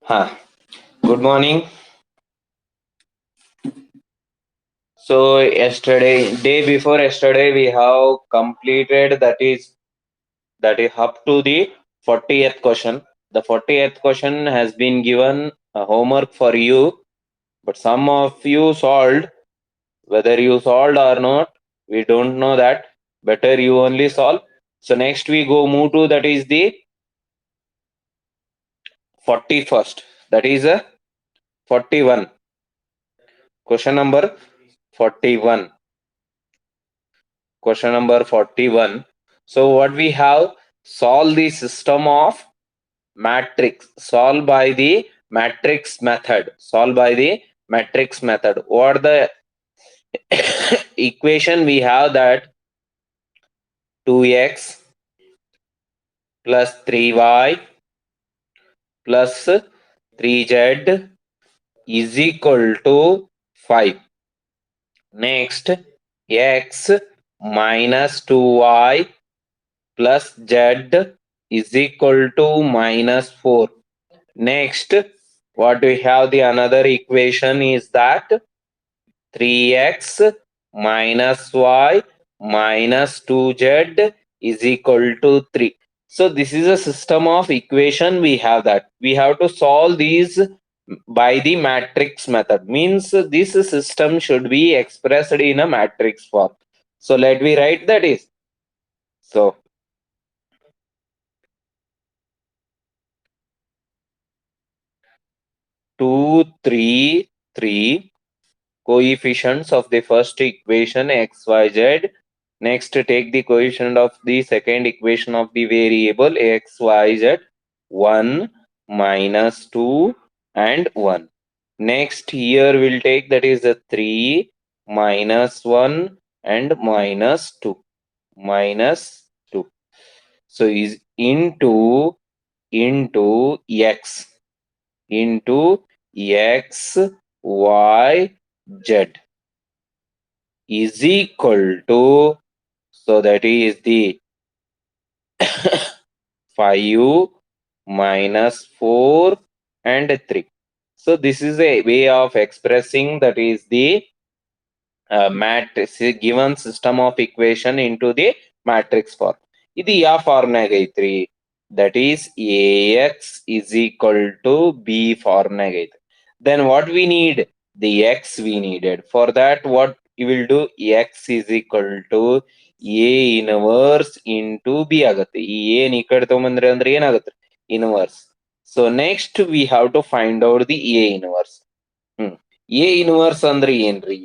Huh. Good morning. So day before yesterday, we have completed that is up to the 40th question. The 40th question has been given a homework for you, but some of you solved. Whether you solved or not, we don't know that. Better you only solve. So next we go move to that is the 41st. That is a 41. Question number 41. Question number 41. So what we have, solve the system of matrix. Solve by the matrix method. Solve by the matrix method. What the equation we have, that 2x plus 3y plus 3z is equal to 5. Next, x minus 2y plus z is equal to minus 4. Next, what we have, the another equation is that 3x minus y minus 2z is equal to 3. So this is a system of equation we have, that we have to solve these by the matrix method. Means this system should be expressed in a matrix form. So let me write that is. So 2, 3, 3 coefficients of the first equation x, y, z. Next, take the coefficient of the second equation of the variable x, y, z. 1, minus 2 and 1. Next, here we'll take that is a 3, minus 1 and minus 2. Minus 2. So is into x. Into x, y, z is equal to, so that is the 5 minus 4 and 3. So this is a way of expressing that is the matrix, given system of equation into the matrix form. ఇది ఆ ఫార్ములాగా అయితే, that is ax is equal to b ఫార్ములాగా అయితే. Then what we need, the x we needed. For that, what you will do, x is equal to a inverse into b ಆಗುತ್ತೆ. ಈ a ನ ಈ ಕಡೆ ತಗೊಂಡ್ಬಂದ್ರೆ ಅಂದ್ರೆ ಏನಾಗುತ್ತೆ, inverse. So next we have to find out the a inverse. a inverse ಅಂದ್ರೆ ಏನ್ರಿ?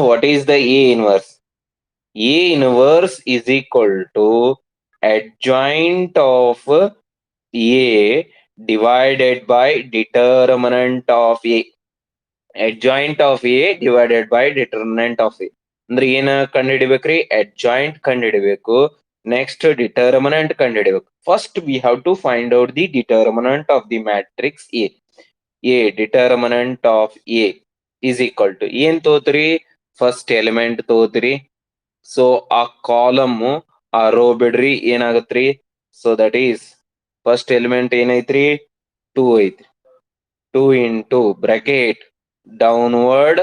What is the A inverse? A inverse is equal to adjoint of A divided by determinant of A. Adjoint of A divided by determinant of A. ಅಂದ್ರೆ ಏನ ಕಂಡುಹಿಡಿಬೇಕ್ರಿ? adjoint ಕಂಡುಹಿಡಿಬೇಕು. Next, determinant ಕಂಡುಹಿಡಿಬೇಕು. First, we have to find out the determinant of the matrix A. A determinant of A is equal to ಏನ್ ತೋತ್ರಿ? First element ತೋತ್ರಿ. So ಆ column ಆ row ಬಿಡ್ರಿ, ಏನಾಗತ್ರಿ? So that is first element ಏನೈತ್ರಿ? 2 ಐತ್ರಿ. 2 into bracket downward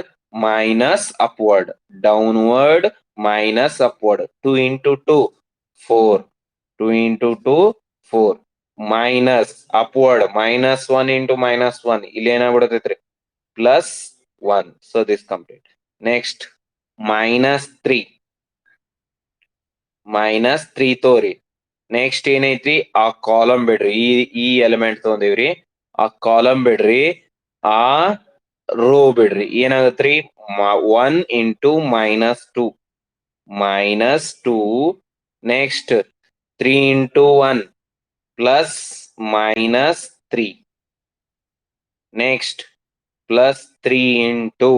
minus upward. Downward minus upward. 2 into 2, 4. 2 into 2, 4. Minus upward minus 1 into minus 1. ಇಲ್ಲಿ ಏನಾಗ್ಬಿಡತೈತ್ರಿ? plus 1. So this complete. Next, minus 3. Minus 3 ತೋರಿ. Next ಏನೈತ್ರಿ? ಆ column ಬಿಡ್ರಿ. ಈ ಎಲಿಮೆಂಟ್ ತಗೊಂಡಿವ್ರಿ, ಆ ಕಾಲಮ್ ಬಿಡ್ರಿ, ಆ ರೋ ಬಿಡ್ರಿ. ಏನಾಗತ್ರಿ? 1 into minus 2. Minus 2. Next 3 into 1 plus minus 3. Next plus 3 into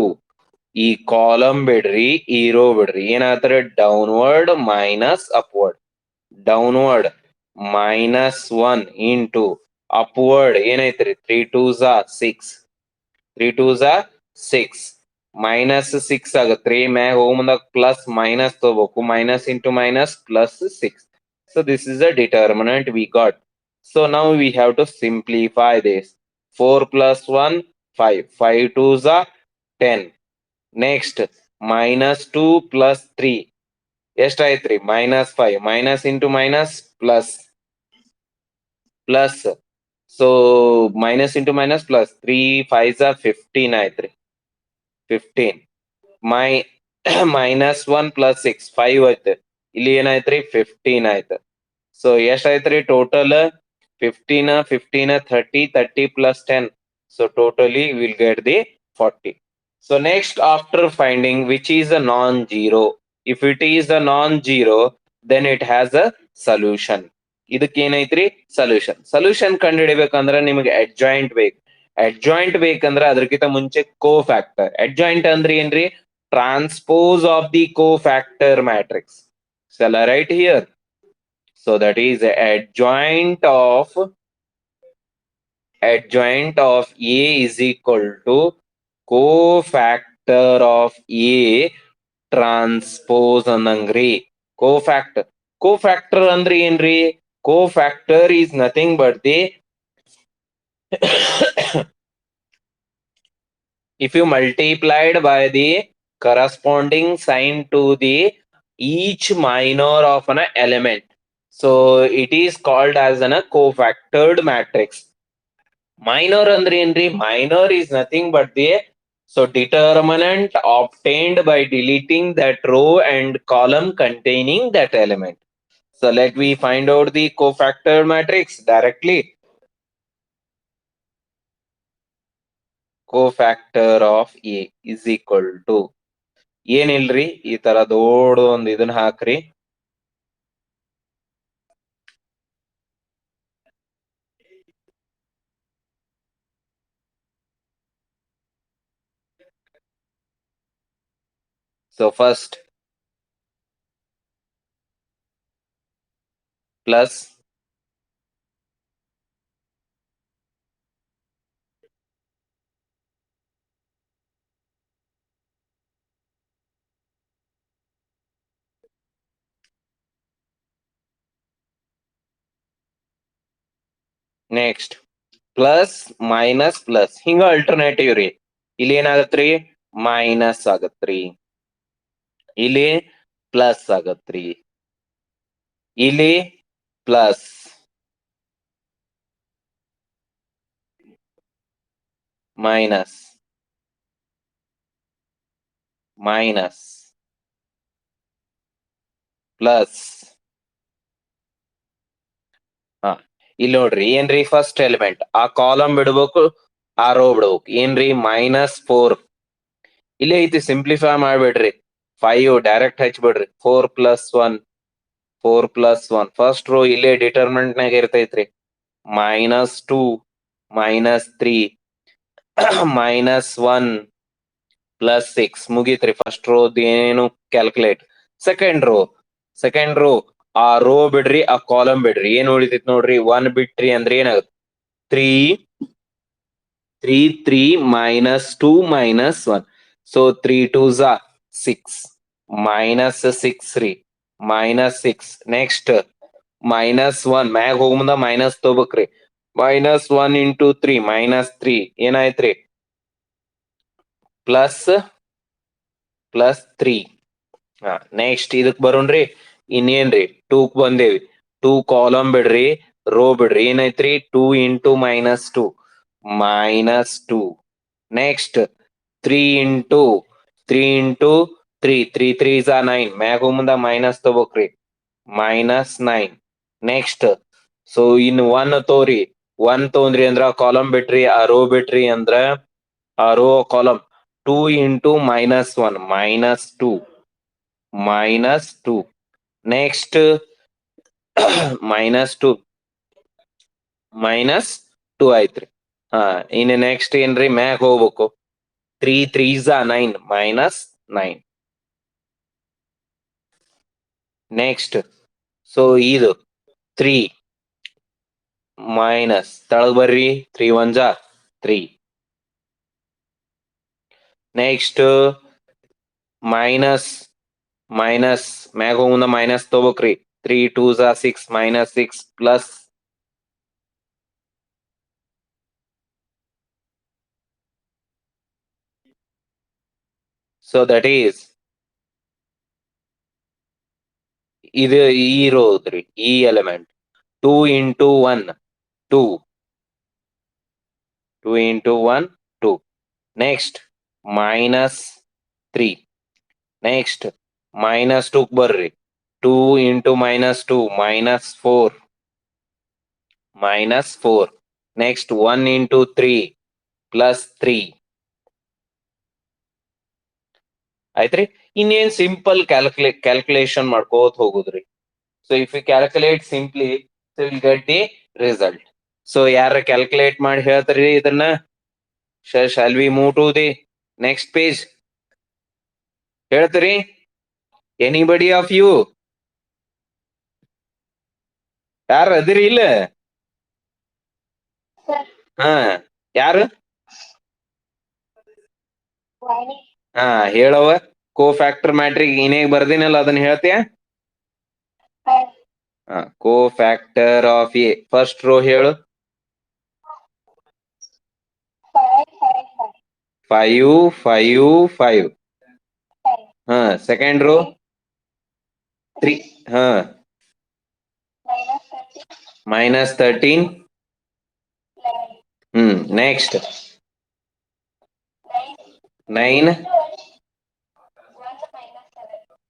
ಈ ಕಾಲಮ್ ಬಿಡ್ರಿ, ಈ ರೋ ಬಿಡ್ರಿ. ಏನಾಗ್ತಾರೆ? Downward minus upward. Downward minus 1 into upward ಏನೈತ್ರಿ? 3 2s are 6. 3 2s are 6. Minus 6 ಆಗತ್ರಿ. ಮ್ಯಾಗ ಹೋಗ ಮುಂದಾಗ ಪ್ಲಸ್ ಮೈನಸ್ ತಗೋಬೇಕು. Minus into minus plus 6. So this is a determinant we got. So now we have to simplify this. 4 plus 1, 5. 5 2s are 10. Next, minus 2 plus 3. ಎಷ್ಟಾಯ್ತ್ರಿ? minus 5. Minus into minus plus. Plus. So, minus into minus plus. 3 5s are 15 ಆಯ್ತ್ರಿ. 15. minus 1 plus 6. 5 ಆಯ್ತು. ಇಲ್ಲಿ ಏನಾಯ್ತ್ರಿ? 15 ಆಯ್ತು. So ಎಷ್ಟಾಯ್ತ್ರಿ total? 15, 15, 30, 30 plus 10. So totally we'll get the 40. So next, after finding which is a non-zero, if it is a non-zero, then it has a solution. ಇದಕ್ಕೆ ಏನೈತ್ರಿ? Solution. Solution ಕಂಡು ಹಿಡಿಬೇಕಂದ್ರೆ ನಿಮಗೆ adjoint ಬೇಕು. Adjoint ಬೇಕಂದ್ರೆ ಅದಕ್ಕಿಂತ ಮುಂಚೆ ಕೋಫ್ಯಾಕ್ಟರ್. ಅಡ್ಜಾಯಿಂಟ್ ಅಂದ್ರೆ ಏನ್ರಿ? Transpose of the cofactor matrix. Shall I write here? So that is adjoint of A is equal to cofactor of A transpose anangri. Cofactor andre ಏನ್ರಿ? Cofactor is nothing but the if you multiplied by the corresponding sign to the each minor of an element, so it is called as a cofactored matrix. Minor ಅಂದ್ರೆ ಏನ್ರಿ? Minor is nothing but the determinant obtained by deleting that row and column containing that element. So let me find out the cofactor matrix directly. Cofactor of A is equal to ಏನಿಲ್ರಿ, ಈ ತರ ದೊಡ್ಡ ಒಂದು ಇದನ್ನ ಹಾಕ್ರಿ. So first plus next plus minus plus ಹಿಂಗ alternative ರೀ. ಇಲ್ಲಿ ಏನಾಗತ್ರಿ? ಮೈನಸ್ ಆಗತ್ರಿ. ಇಲ್ಲಿ ಪ್ಲಸ್ ಆಗತ್ರಿ. ಇಲ್ಲಿ ಪ್ಲಸ್ ಮೈನಸ್ ಮೈನಸ್ ಪ್ಲಸ್. ಇಲ್ಲಿ ನೋಡ್ರಿ ಏನ್ರಿ? ಫಸ್ಟ್ ಎಲಿಮೆಂಟ್ ಆ ಕಾಲಮ್ ಬಿಡ್ಬೇಕು, ಆ ರೋ ಬಿಡ್ಬೇಕು. ಏನ್ರಿ? -4. ಇಲ್ಲೇ ಐತಿ, ಸಿಂಪ್ಲಿಫೈ ಮಾಡ್ಬಿಡ್ರಿ. 5 ಡೈರೆಕ್ಟ್ ಹಚ್ಬಿಡ್ರಿ. 4 plus 1, 4 plus 1. ಫಸ್ಟ್ ರೋ ಇಲ್ಲೇ ಡಿಟರ್ಮಿನೆಂಟ್ ನಾಗ ಇರ್ತೈತ್ರಿ. -2, -3, -1 plus 6 ಮುಗೀತ್ರಿ. ಫಸ್ಟ್ ರೋದ್ ಏನು ಕ್ಯಾಲ್ಕುಲೇಟ್. ಸೆಕೆಂಡ್ ರೋ ಆ ರೋ ಬಿಡ್ರಿ, ಆ ಕಾಲಮ್ ಬಿಡ್ರಿ. ಏನ್ ಉಳಿತೈತಿ ನೋಡ್ರಿ? 1 ಬಿಟ್ರಿ ಅಂದ್ರೆ ಏನಾಗುತ್ತೆ? 3 -2 -1. So 3 2s are 6. -6 ರೀ. -6. ನೆಕ್ಸ್ಟ್ -1 ಮ್ಯಾಗ ಹೋಗ ಮುಂದ ಮೈನಸ್ ತಗೋಬೇಕ್ರಿ. -1 into 3 -3 ಏನಾಯ್ತ್ರಿ? +3. ನೆಕ್ಸ್ಟ್ ಇದಕ್ ಬರೋಣ್ರಿ. ಇನ್ನೇನ್ರಿ? 2 ಬಂದೇವಿ. 2 ಕಾಲಮ್ ಬಿಡ್ರಿ, ರೋ ಬಿಡ್ರಿ. ಏನೈತ್ರಿ? 2 into -2 -2. Next 3 into 3 3s are 9. ಮ್ಯಾಗ ಹೋಗ ಮುಂದ ಮೈನಸ್ ತಗೋಬೇಕ್ರಿ. -9. ನೆಕ್ಸ್ಟ್ ಸೊ ಇನ್ 1 ತೋರಿ. 1 ತೊಂದ್ರಿ ಅಂದ್ರ ಕಾಲಮ್ ಬಿಟ್ರಿ, ಆ ರೋ ಬಿಟ್ರಿ ಅಂದ್ರ ಆ ರೋ ಕಾಲಮ್ 2 into -1 -2. ನೆಕ್ಸ್ಟ್ -2 ಆಯ್ತ್ರಿ. ಇನ್ನು ನೆಕ್ಸ್ಟ್ ಏನ್ರಿ? ಮ್ಯಾಗ ಹೋಗ್ಬೇಕು. 3 3s are 9 -9. ನೆಕ್ಸ್ಟ್ ಸೊ ಇದು 3 ಮೈನಸ್ ತಳಗ್ ಬರ್ರಿ. 3 1s are 3. ನೆಕ್ಸ್ಟ್ ಮೈನಸ್ ಮ್ಯಾಗ ಹೋಗ ಮುಂದ ಮೈನಸ್ ತಗೋಬೇಕ್ರಿ. 3 2s are 6 -6 plus so that is ಇದು ಇರೋದ್ರಿ ಈ element 2 into 1 2 2 into 1 2 next minus 3 next minus 2 ಬರ್ರಿ 2 into minus 2 minus 4 minus 4 next 1 into 3 plus 3 ಆಯ್ತ್ರಿ ಇನ್ನೇನ್ ಸಿಂಪಲ್ ಕ್ಯಾಲ್ಕುಲೇಷನ್ ಮಾಡ್ಕೋತ ಹೋಗುದ್ರಿ so if you calculate simply so will get the result so ಯಾರ calculate ಮಾಡಿ ಹೇಳ್ತಾರಿ ಇದನ್ನ shall we move to the next page ಹೇಳ್ತೀರಿ ಎನಿಬಡಿ ಆಫ್ ಯು ಯಾರ ಅದಿರಿ ಇಲ್ಲ ಹಾ ಯಾರು ಹಾ ಹೇಳವ ಕೋ ಫ್ಯಾಕ್ಟರ್ ಮ್ಯಾಟ್ರಿಕ್ ಏನೇಗ್ ಬರ್ದಿನಲ್ಲ ಅದನ್ನ ಹೇಳ್ತೀಯ cofactor of A first row ಹೇಳು 5 5 5 ಹಾ ಸೆಕೆಂಡ್ ರೋ 3 ಹಾ minus 13 next 9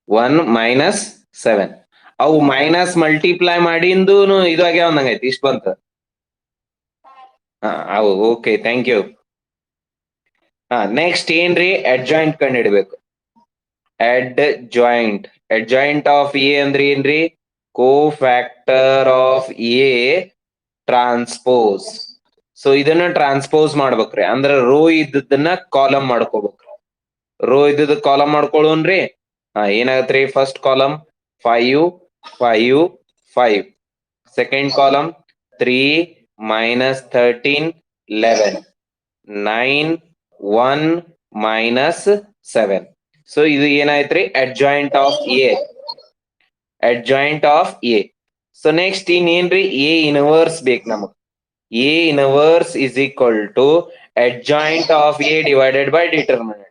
1 minus 7 ಅವು ಮೈನಸ್ ಮಲ್ಟಿಪ್ಲೈ ಮಾಡಿಂದು ಇದು ಆಗ್ಯಾವ ಅಂದಂಗೈತಿ ಇಷ್ಟ ಬಂತ ಅವು ಓಕೆ ಥ್ಯಾಂಕ್ ಯು ನೆಕ್ಸ್ಟ್ ಏನ್ರಿ ಅಡ್ಜಾಯಿಂಟ್ ಕಂಡು ಹಿಡಿಬೇಕು ಅಡ್ಜಾಯಿಂಟ್ ಆಫ್ ಎ ಅಂದ್ರೆ ಏನ್ರಿ cofactor of A transpose so ಇದನ್ನ ಟ್ರಾನ್ಸ್ಪೋಸ್ ಮಾಡ್ಬೇಕ್ರಿ ಅಂದ್ರ ರೋ ಇದ್ದದನ್ನ ಕಾಲಮ್ ಮಾಡ್ಕೋಬೇಕ್ರಿ ರೋ ಇದ್ದದ ಕಾಲಮ್ ಮಾಡ್ಕೊಳ್ಳೋನ್ರಿ ಏನಾಗತ್ರಿ first column 5 5 5 second column 3 minus 13 11 9 1 minus 7 so ಇದು ಏನಾಯ್ತ್ರಿ adjoint of A so next ಇನ್ನೇನ್ರಿ ಎ ಇನ್ವರ್ಸ್ ಬೇಕು ನಮಗ್ A inverse is equal to adjoint of A divided by determinant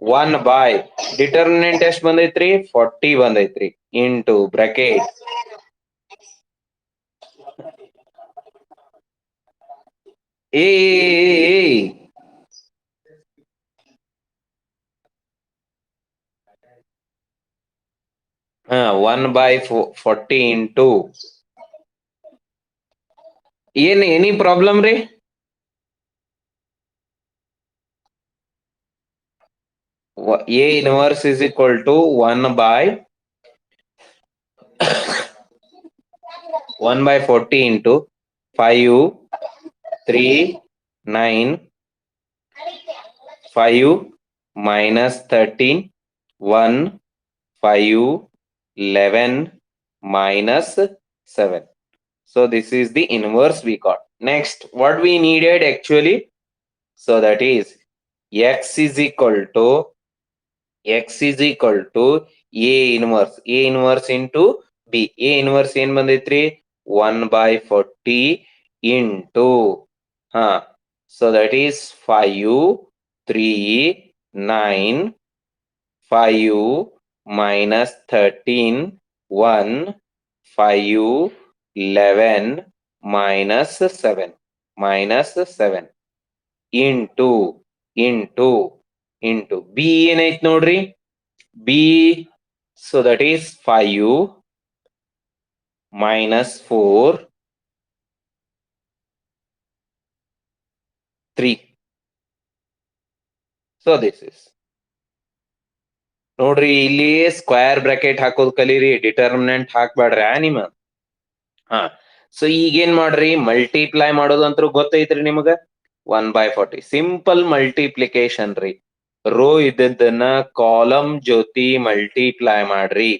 1 by determinant ಎಷ್ಟು ಬಂದೈತ್ರಿ 40 ಬಂದೈತ್ರಿ ಇಂಟು ಬ್ರಾಕೆಟ್ ಏ 1 by 40 into ಏನ್ any problem ರೀ A inverse is equal to 1 by 40 into 5 3 9 5 minus 13 1 5 11 minus 7 so this is the inverse we got next what we needed actually so that is x is equal to a inverse into b a inverse ಏನ್ ಬಂದೈತ್ರಿ 1 by 40 into so that is 5 3 9 5 minus 13 1 5 11 minus 7 into b ಏನೈತ್ ನೋಡ್ರಿ b so that is 5 minus 4 3 so this is ನೋಡ್ರಿ ಇಲ್ಲಿ square bracket ಹಾಕೋದ್ ಕಲೀರಿ determinant ಹಾಕ್ಬೇಡ್ರಿ ನಿಮ್ಮ so ಈಗೇನ್ ಮಾಡ್ರಿ multiply ಮಾಡೋದಂತೂ ಗೊತ್ತೈತ್ರಿ ನಿಮಗ 1 by 40 ಸಿಂಪಲ್ ಮಲ್ಟಿಪ್ಲಿಕೇಶನ್ ರೀ ರೋ ಇದ್ದನ್ನ ಕಾಲಮ್ ಜೊತೆ ಮಲ್ಟಿಪ್ಲೈ ಮಾಡ್ರಿ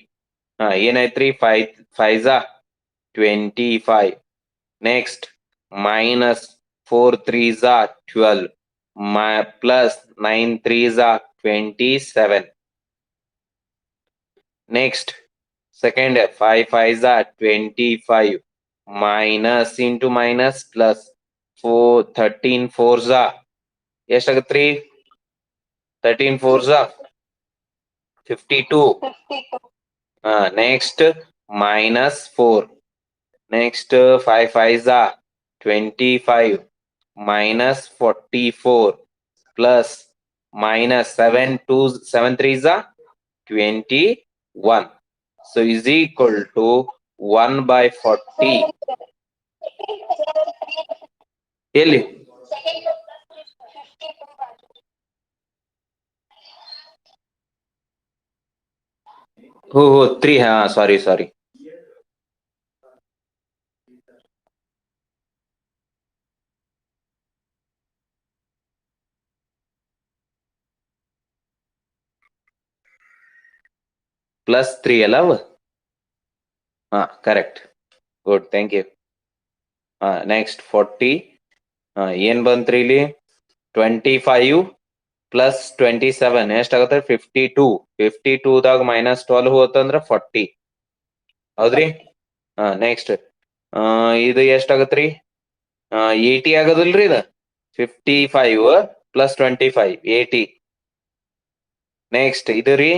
ಏನಾಯ್ತ್ರಿ 5 25 next minus 4 3s 12 plus 9 3s 27 next second 5 5s 25 minus into minus plus 4 13 4s ಎಷ್ಟಾಗತ್ರಿ 13 4s 52. Next -4. Next 5 5s are 25 -44 plus minus 7 2s 7 3s are 21. So is equal to 1/40. ಎಲ್ಲಿ हो 3. हाँ sorry +3 ಅಲ್ಲವ. Correct. Good, thank you. Next 40. ಏನ್ ಬಂತ್ರಿ ಇಲ್ಲಿ? 25 plus 27 ಎಷ್ಟಾಗತ್ತೆ? 52. 52 ದಾಗ -12 ಹೋತಂದ್ರ 40. ಹೌದ್ರಿ? ನೆಕ್ಸ್ಟ್ ಇದು ಎಷ್ಟಾಗತ್ರಿ? 80 ಆಗದಿಲ್ರಿ ಇದು? 55 ಪ್ಲಸ್ 25 80. ನೆಕ್ಸ್ಟ್ ಇದು ರೀ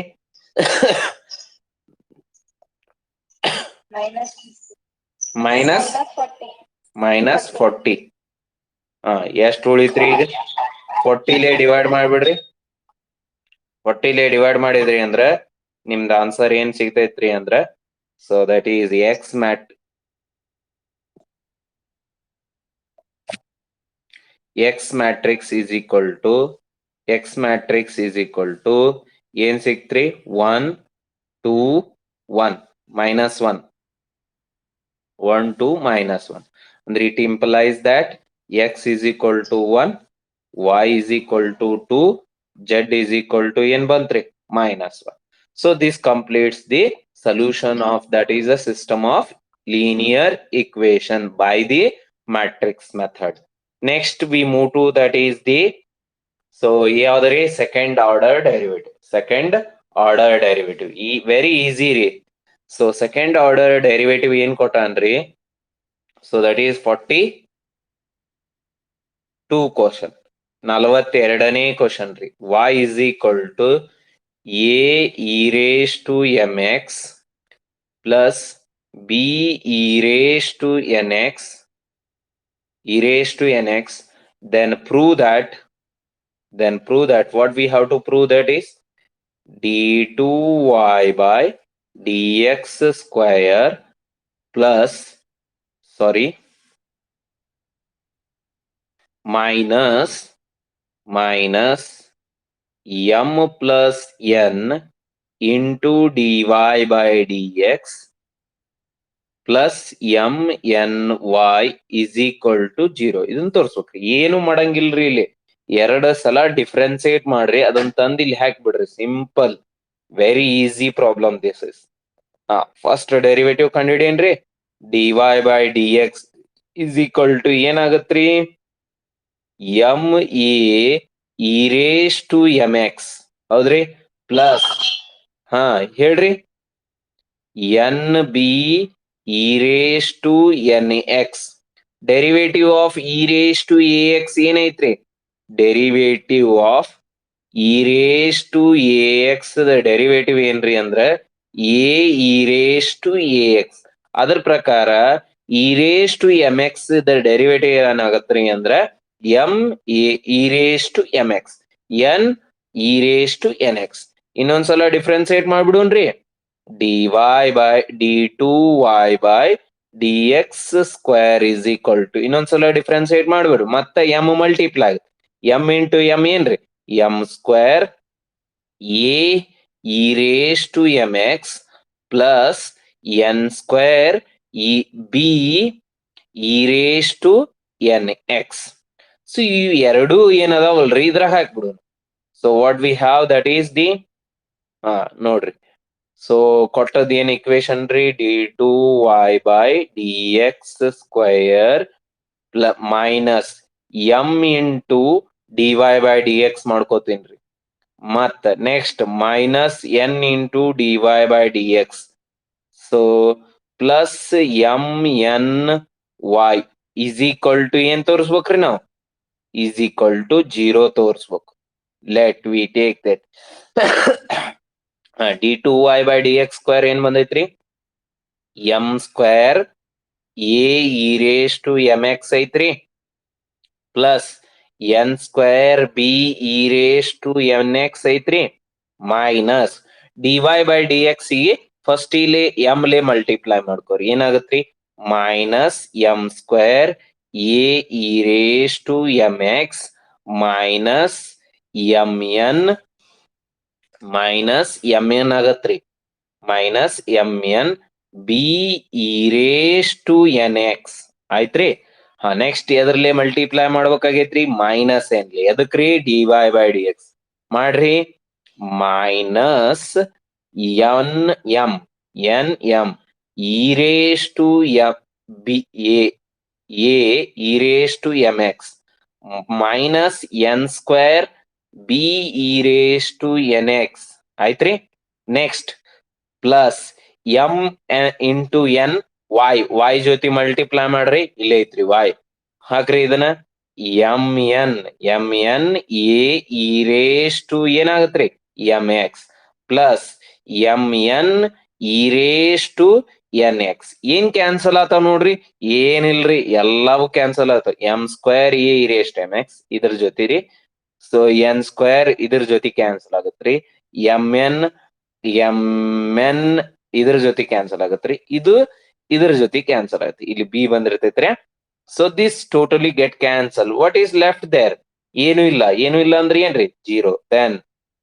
-40. ಎಷ್ಟು ಉಳಿತ್ರಿ ಈಗ? 40 ಡಿವೈಡ್ ಮಾಡ್ಬಿಡ್ರಿ. 40 ಡಿವೈಡ್ ಮಾಡಿದ್ರಿ ಅಂದ್ರ ನಿಮ್ದು ಆನ್ಸರ್ ಏನ್ ಸಿಗ್ತೈತ್ರಿ ಅಂದ್ರ, so that is X matrix is equal to ಏನ್ ಸಿಕ್ತ್ರಿ? 1 2 1 -1 1 2 -1 ಅಂದ್ರೆ it implies that x is equal to 1, y is equal to 2, z is equal to ಏನ್ ಬಂತ್ರಿ? -1. So this completes the solution of that is a system of linear equation by the matrix method. Next we move to that is the ಯಾವ್ದ್ರಿ? Second order derivative. Very easy ರೀ. So second order derivative ಏನ್ ಕೊಟ್ಟಾನ್ರಿ? So that is 42 question. 42ನೇ question ರೀ. y is equal to a e raised to mx plus b e raised to nx, then prove that what we have to prove, that is d2y by dx square plus minus m plus n into dy by dx plus mny is equal to 0. ಇದನ್ನ ತೋರಿಸ್ಬೇಕ್ರಿ. ಏನು ಮಾಡಂಗಿಲ್ರಿ ಇಲ್ಲಿ. 2 ಸಲ differentiate ಮಾಡ್ರಿ, ಅದನ್ನ ತಂದು ಇಲ್ಲಿ ಹಾಕ್ಬಿಡ್ರಿ. Simple, very easy problem this is. First derivative ಕಂಡುಹಿಡಿಯೇನ್ರಿ? dy by dx is equal to ಏನಾಗತ್ರಿ? m a e raised to mx. ಹೌದ್ರಿ? ಪ್ಲಸ್ ಹೇಳ್ರಿ n b e raised to nx. Derivative of e raised to ax ಏನೈತ್ರಿ? Derivative of e raised to ax the derivative ಏನ್ರಿ ಅಂದ್ರ a e raised to ax. ಅದ್ರ ಪ್ರಕಾರ e raised to mx the derivative ಏನಾಗತ್ರಿ ಅಂದ್ರ m e raised to mx, n e raised to nx. ಇನ್ನೊಂದ್ಸಲ differentiate ಮಾಡ್ಬಿಡುನ್ರಿ. dy by d2y by dx square is equal to ಇನ್ನೊಂದ್ಸಲ differentiate ಮಾಡ್ಬಿಡು. ಮತ್ತೆ m multiply, m into m ಏನ್ರಿ? m square a e raised to mx plus n square b e raised to nx. So ಈ ಎರಡು ಏನದಾವಲ್ರಿ ಇದ್ರಾಗ ಹಾಕ್ಬಿಡು. So what we have that is the ನೋಡ್ರಿ. So ಕೊಟ್ಟದ್ ಏನ್ ಇಕ್ವೇಶನ್ ರೀ? d2y by dx square minus m into dy by dx ಮಾಡ್ಕೋತೀನ್ರಿ. ಮತ್ತ next minus n into dy by dx. So plus mn y is equal to ಏನ್ ತೋರಿಸ್ಬೇಕ್ರಿ ನಾವು? Is equal to 0 ತೋರಿಸ್ಬೇಕು. Let we take that d2y by dx square ಏನ್ ಬಂದೈತ್ರಿ m square a e raised to mx ಐತ್ರಿ plus n square b e raised to nx ಐತ್ರಿ minus dy by dx ಗೆ first ಇಲ್ಲಿ m ಲೇ multiply ಮಾಡ್ಕೋರಿ ಏನಾಗತ್ರಿ minus m square a e raised to mx minus mn minus mn ಆಗತ್ರಿ minus mn b e raised to nx ಆಯ್ತ್ರಿ next ಎದ್ರಲ್ಲೇ multiply ಮಾಡ್ಬೇಕಾಗೈತ್ರಿ ಮೈನಸ್ ಎನ್ಲಿ ಎದಕ್ರಿ dy by dx ಮಾಡ್ರಿ minus n m n m e raise to m b a e raise to m x minus n square b e raise to n x ಆಯ್ತ್ರಿ next plus m into n y ಜೊತೆ multiply ಮಾಡ್ರಿ ಇಲ್ಲೇ ಐತ್ರಿ y ಹಾಕ್ರಿ ಇದನ್ನ m n a e raise to ಏನಾಗತ್ರಿ m x plus m n e raise to n x ಏನ್ cancel ಆತಾವ ನೋಡ್ರಿ ಏನಿಲ್ರಿ ಎಲ್ಲವೂ ಕ್ಯಾನ್ಸಲ್ ಆತಾವ m square a e raise to m x ಇದ್ರ ಜೊತೆ ರೀ ಸೊ ಎನ್ ಸ್ಕ್ವೇರ್ ಇದ್ರ ಜೊತೆ ಕ್ಯಾನ್ಸಲ್ ಆಗತ್ರಿ ಎಂ ಎನ್ ಇದ್ರ ಜೊತೆ ಕ್ಯಾನ್ಸಲ್ ಆಗತ್ರಿ ಇದು ಇದ್ರ ಜೊತೆ ಕ್ಯಾನ್ಸಲ್ ಆಗತ್ತೆ ಇಲ್ಲಿ ಬಿ ಬಂದಿರ್ತೈತ್ರಿ so this totally get cancel what is left there ಏನು ಇಲ್ಲ ಅಂದ್ರೆ ಏನ್ರಿ zero then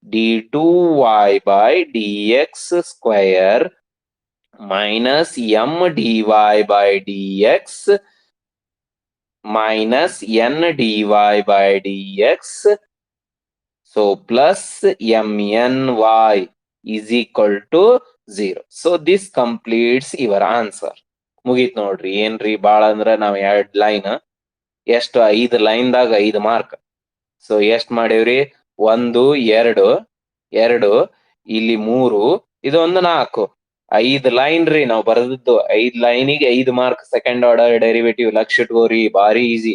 d2y by dx square minus m dy by dx minus n dy by dx so plus mny is equal to 0 so this completes your answer ಮುಗೀತ್ ನೋಡ್ರಿ ಏನ್ರಿ ಬಾಳ ಅಂದ್ರ ನಾವ್ 2 line ಎಷ್ಟು 5 ಲೈನ್ ದಾಗ 5 ಮಾರ್ಕ್ ಸೊ ಎಷ್ಟ್ ಮಾಡೇವ್ರಿ 1 2 ಇಲ್ಲಿ 3 ಇದೊಂದು 4 5 ಲೈನ್ ರೀ ನಾವ್ ಬರೆದದ್ದು 5 ಲೈನಿಗೆ 5 ಮಾರ್ಕ್ ಸೆಕೆಂಡ್ ಆರ್ಡರ್ ಡೆರಿವೇಟಿವ್ ಲಕ್ಷ ಇಟ್ಕೋರಿ ಬಾರಿ easy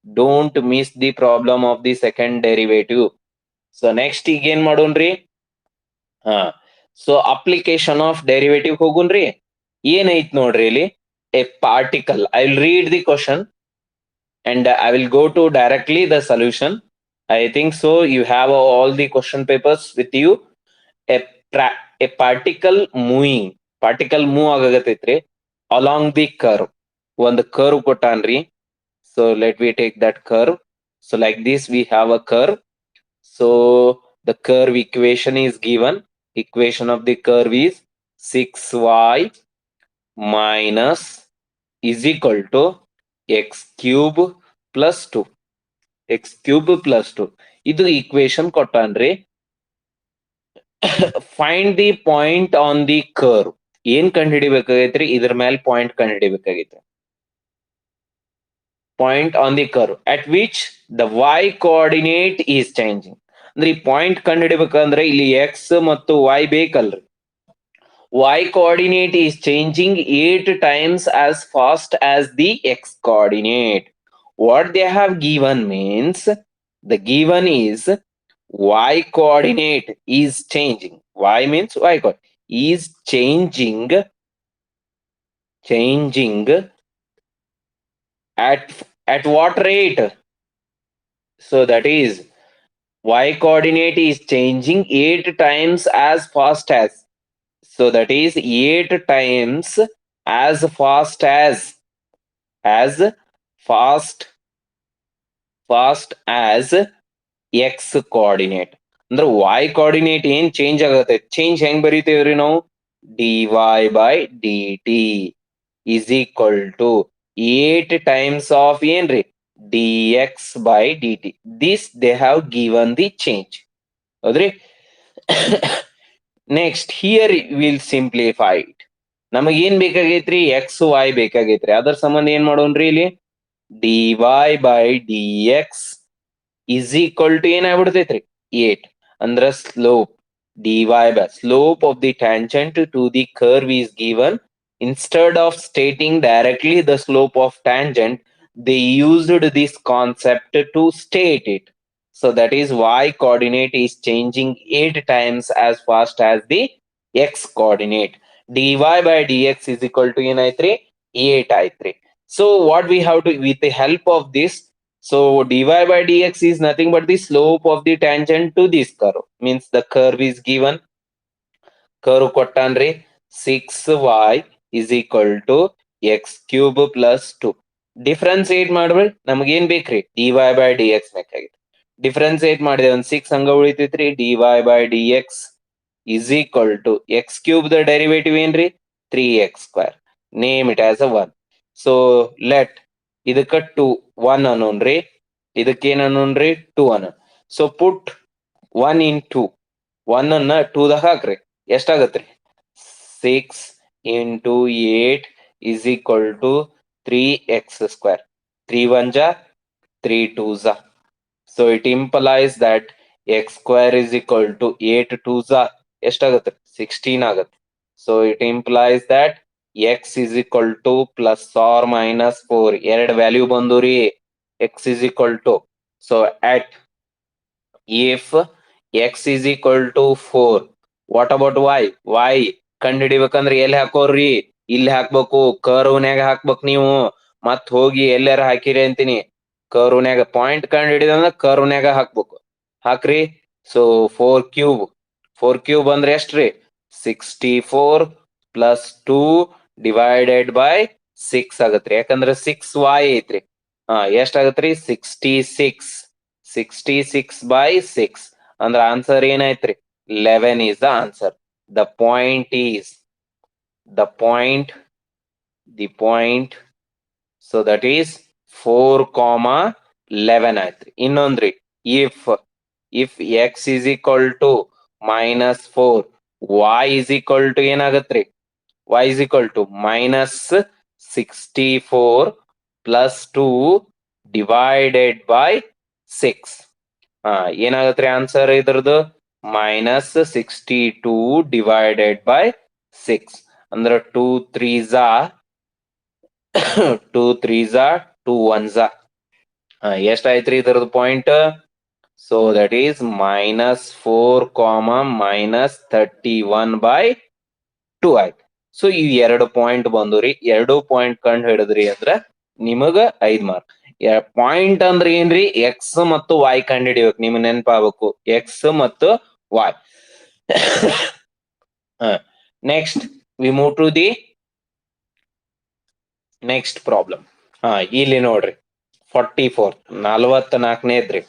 don't miss the problem of the second derivative so next ಈಗ ಏನ್ ಮಾಡೋಣ್ರಿ ಸೊ ಅಪ್ಲಿಕೇಶನ್ ಆಫ್ ಡೆರಿವೇಟಿವ್ ಹೋಗುನ್ರಿ ಏನೈತ್ ನೋಡ್ರಿ ಇಲ್ಲಿ a particle I will read the question and I will go to directly the solution. I think so. You have all the question papers with you. A particle move ಆಗತೈತ್ರಿ along the curve. ಒಂದು curve ಕೊಟ್ಟಾನ್ರಿ. So let me take that curve. So like this we have a curve. So the curve equation is given. Equation of the curve is 6y minus is equal to x cube plus 2 x cube plus 2 ಇದು equation ಕೊಟ್ಟಾನ್ರಿ find the point on the curve ಏನ್ ಕಂಡುಹಿಡಿಬೇಕಾಗೈತ್ರಿ ಇದ್ರ ಮೇಲೆ point ಕಂಡುಹಿಡಿಬೇಕಾಗೈತ್ರಿ point on the curve at which the y coordinate is changing ಅಂದ್ರೆ ಈ point ಕಂಡುಹಿಡಿಬೇಕಂದ್ರೆ ಇಲ್ಲಿ x ಮತ್ತು y ಬೇಕಲ್ರಿ y coordinate is changing 8 times as fast as the x coordinate. What they have given means the given is y coordinate is changing. Y means y coordinate is changing at what rate? So that is y coordinate is changing 8 times as fast as. So that is 8 times as fast as x coordinate. ಅಂದ್ರೆ y coordinate ಏನ್ change ಆಗತ್ತೆ change ಹೆಂಗ್ ಬರೀತೇವ್ರಿ ನಾವು dy by dt is equal to 8 times of ಏನ್ರಿ dx by dt. This they have given the change. ಹೌದ್ರಿ next here will simplify it ನಮಗ್ ಏನ್ ಬೇಕಾಗೈತ್ರಿ ಎಕ್ಸ್ ವೈ ಬೇಕಾಗೈತ್ರಿ ಅದರ ಸಂಬಂಧ ಏನ್ ಮಾಡೋಣ್ರಿ ಇಲ್ಲಿ dy by dx is equal to ಏನಾಗ್ಬಿಡ್ತೈತ್ರಿ 8 ಅಂದ್ರ slope dy by slope of the tangent to the curve is given instead of stating directly the slope of tangent they used this concept to state it. So that is y coordinate is changing 8 times as fast as the x coordinate. dy by dx is equal to ಏನಾಯ್ತ್ರಿ 8 ಆಯ್ತ್ರಿ. So what we have to, with the help of this, so dy by dx is nothing but the slope of the tangent to this curve. Means the curve is given, curve ಕೊಟ್ಟಾನ್ರಿ 6y is equal to x cube plus 2. Differentiate ಮಾಡ್ಬೇಡಿ, ನಮಗೇನ್ ಬೇಕ್ರಿ dy by dx ಬೇಕಾಗಿತ್ತು. Differentiate ಮಾಡಿದೆ ಒಂದ್ 6 ಹಂಗ ಉಳಿತೈತ್ರಿ. dy by dx is equal to x cube the derivative ಏನ್ರಿ 3x square. Name it as a 1. So let ಇದಕ್ಕ 2 1 ಅನ್ನೋನ್ರಿ, ಇದಕ್ಕೇನ್ ಅನ್ನೋನ್ರಿ 2 ಅನ್ನೋ. ಸೊ ಪುಟ್ 1 in 2, 1 ಅನ್ನ 2 ದಾಗ ಹಾಕ್ರಿ, ಎಷ್ಟಾಗತ್ರಿ 6 into 8 is equal to 3x square. 3 1 ja 3 2 ja. So it implies that x square is equal to 8 2 ja ಎಷ್ಟಾಗತ್ರಿ 16 ಆಗತ್ತೆ. So it implies that x is equal to plus or minus 4. ಎರಡು value ಬಂದು ರೀ, x is equal to. So at if x is equal to 4, what about y? y ಕಂಡುಹಿಡಿಬೇಕಂದ್ರೆ ಎಲ್ಲಿ ಹಾಕೋರ್ರಿ, ಇಲ್ಲಿ ಹಾಕ್ಬೇಕು, ಕರ್ವ್ನ್ಯಾಗ ಹಾಕ್ಬೇಕು ನೀವು. ಮತ್ ಹೋಗಿ ಎಲ್ಲಾರ ಹಾಕಿರಿ ಅಂತೀನಿ, ಕರ್ವ್ನ್ಯಾಗ ಪಾಯಿಂಟ್ ಕಂಡು ಹಿಡಿದಂದ್ರ ಕರ್ವ್ನ್ಯಾಗ ಹಾಕ್ಬೇಕು. ಹಾಕ್ರಿ. ಸೊ 4 ಕ್ಯೂಬ್ ಅಂದ್ರೆ ಎಷ್ಟ್ರಿ 64 ಪ್ಲಸ್ 2 ಡಿವೈಡೆಡ್ ಬೈ 6 ಆಗತ್ರಿ. ಯಾಕಂದ್ರೆ 6y ಐತ್ರಿ. ಎಷ್ಟಾಗತ್ರಿ 66 by 6 ಅಂದ್ರ answer ಏನಾಯ್ತ್ರಿ 11 is the answer. The point is, the point, so that is 4,11 ಆಯ್ತ್ರಿ. ಇನ್ನೊಂದ್ರಿ, if x is equal to minus 4, y is equal to ಏನಾಗತ್ರಿ, y is equal to minus 64 plus 2 divided by 6. ಏನಾಗತ್ರಿ answer ಇದ್ರದ್ದು -62 divided by 6. ಅಂದ್ರ 2 3s 2 3s 2 1s. ಎಷ್ಟಾಯ್ತ್ರಿ ಇದ್ರದ್ದು point? So that is -4, -31 by 2 ಆಯ್ತು. So ಈ 2 point ಬಂದುರಿ. 2 point ಕಂಡು ಹಿಡಿದ್ರಿ ಅಂದ್ರ ನಿಮಗ 5 mark. Point ಅಂದ್ರೆ ಏನ್ರಿ, ಎಕ್ಸ್ ಮತ್ತು ವೈ ಕಂಡು ಹಿಡಿಬೇಕು. ನಿಮ್ಗೆ ನೆನಪಾಗಬೇಕು ಎಕ್ಸ್ ಮತ್ತು y. Next we move to the next problem. ಇಲ್ಲಿ ನೋಡ್ರಿ 44, 44ನೇದ್ರಿ.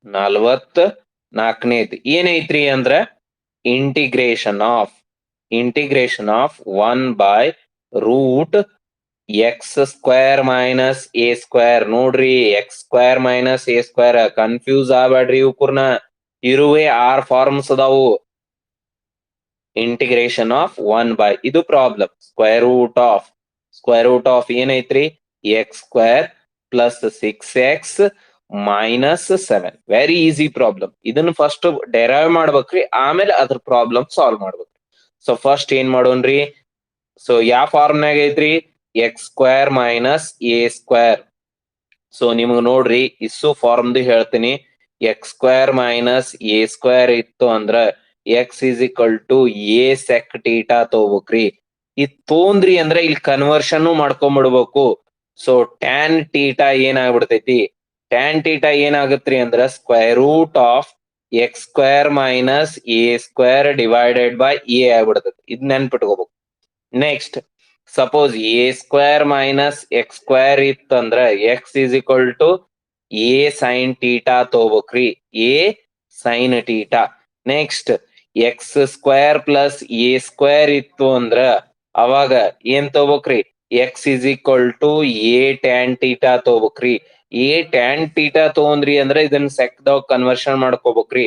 44ನೇದ್ ಏನೈತ್ರಿ ಅಂದ್ರ integration of 1 by root x square minus a square. ನೋಡ್ರಿ x square minus a square confuse ಆಗ್ಬೇಡ್ರಿ. ಇವ್ಕುರ್ನ ಇರುವೆ 6 ಫಾರ್ಮ್ಸ್ ಅದಾವು. ಇಂಟಿಗ್ರೇಷನ್ ಆಫ್ 1 by ಇದು ಪ್ರಾಬ್ಲಮ್. ಸ್ಕ್ವೇರ್ ರೂಟ್ ಆಫ್ ಏನೈತ್ರಿ x square plus 6x minus 7. Very easy problem. ಇದನ್ನ first derive ಮಾಡ್ಬೇಕ್ರಿ, ಆಮೇಲೆ ಅದ್ರ ಪ್ರಾಬ್ಲಮ್ ಸಾಲ್ವ್ ಮಾಡ್ಬೇಕ್ರಿ. ಸೊ ಫಸ್ಟ್ ಏನ್ ಮಾಡೋಣ್ರಿ, ಸೊ ಯಾವ ಫಾರ್ಮ್ನಾಗ ಐತ್ರಿ x square minus a square. So ನಿಮಗ್ ನೋಡ್ರಿ ಇಸ್ಸು ಫಾರ್ಮ್ದು ಹೇಳ್ತೀನಿ. X square minus a square ಇತ್ತು ಅಂದ್ರ x is equal to a sec theta ತಗೋಬೇಕ್ರಿ. ಇದ್ ತೊಂದ್ರಿ ಅಂದ್ರ ಇಲ್ಲಿ ಕನ್ವರ್ಷನ್ ಮಾಡ್ಕೊಂಡ್ಬಿಡ್ಬೇಕು. ಸೊ ಟ್ಯಾನ್ ಟೀಟಾ ಏನಾಗ್ಬಿಡ್ತೈತಿ, ಟ್ಯಾನ್ ಟೀಟಾ ಏನಾಗತ್ರಿ ಅಂದ್ರ square root of x square minus a square divided by a ಆಗ್ಬಿಡ್ತೈತಿ. ಇದ್ ನೆನ್ಪಿಟ್ಕೋಬೇಕು. Next suppose a square minus x square ಇತ್ತಂದ್ರ x is equal to a sine theta ತಗೋಬೇಕ್ರಿ, a sine theta. Next x square plus a square ಇತ್ತು ಅಂದ್ರ ಅವಾಗ ಏನ್ ತಗೋಬೇಕ್ರಿ, x is equal to a tan theta ತಗೋಬೇಕ್ರಿ. ಎ ಟ್ಯಾನ್ ಟೀಟಾ ತಗೊಂಡ್ರಿ ಅಂದ್ರ ಇದನ್ನ ಸೆಕ್ದಾಗ ಕನ್ವರ್ಷನ್ ಮಾಡ್ಕೋಬೇಕ್ರಿ.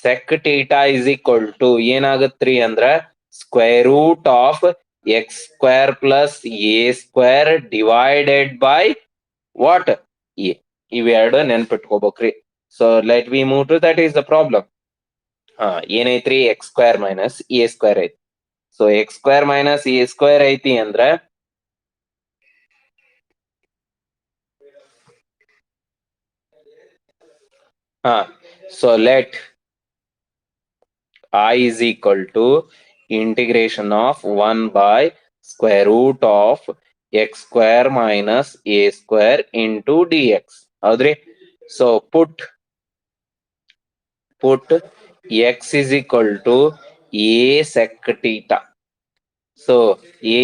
Sec theta is equal to ಏನಾಗತ್ರಿ ಅಂದ್ರ square root of x square plus a square divided by what a. ಇವೆರಡು ನೆನ್ಪಿಟ್ಕೋಬೇಕ್ರಿ. So let we move to that is the problem. ಏನೈತ್ರಿ x square minus a square ಐತಿ. So x square minus a square ಐತಿ ಅಂದ್ರ so let I is equal to integration of 1 by square root of x square minus a square into dx. ಹೌದ್ರಿ? So put x is equal to a sec theta. So a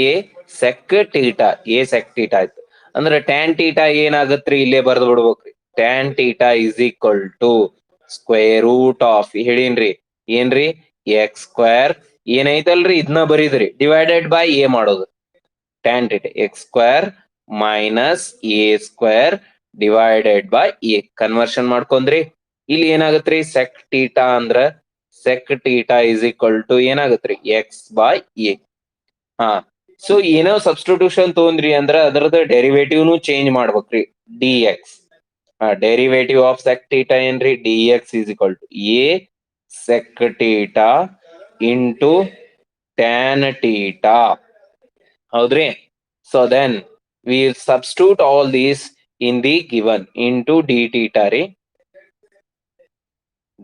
sec theta, a sec theta ಆಯ್ತು ಅಂದ್ರೆ tan theta ಏನಾಗತ್ರಿ ಇಲ್ಲೇ ಬರ್ದು ಬಿಡ್ಬೇಕ್ರಿ. Tan theta is equal to square root of ಹೇಳಿನ್ರಿ ಏನ್ರಿ x square ಏನೈತಲ್ರಿ ಇದನ್ನ ಬರೀದ್ರಿ ಡಿವೈಡೆಡ್ ಬೈ ಎ ಮಾಡೋದು. Tan theta x square minus a square divided by a conversion ಮಾಡ್ಕೊಂಡ್ರಿ. ಇಲ್ಲಿ ಏನಾಗತ್ರಿ ಸೆಕ್ ಟೀಟಾ ಅಂದ್ರ sec theta is equal to ಏನಾಗತ್ರಿ ಎಕ್ಸ್ ಬೈ ಎ. ಹಾ ಸೊ ಏನೋ ಸಬ್ಸ್ಟಿಟ್ಯೂಷನ್ ತಗೊಂಡ್ರಿ ಅಂದ್ರ ಅದರದ ಡೆರಿವೇಟಿವ್ ಚೇಂಜ್ ಮಾಡ್ಬೇಕ್ರಿ. D x derivative of sec theta ಏನ್ರಿ d x is equal to a sec theta into tan theta. ಹೌದ್ರಿ? So then we substitute all these in the given into d theta ರೀ.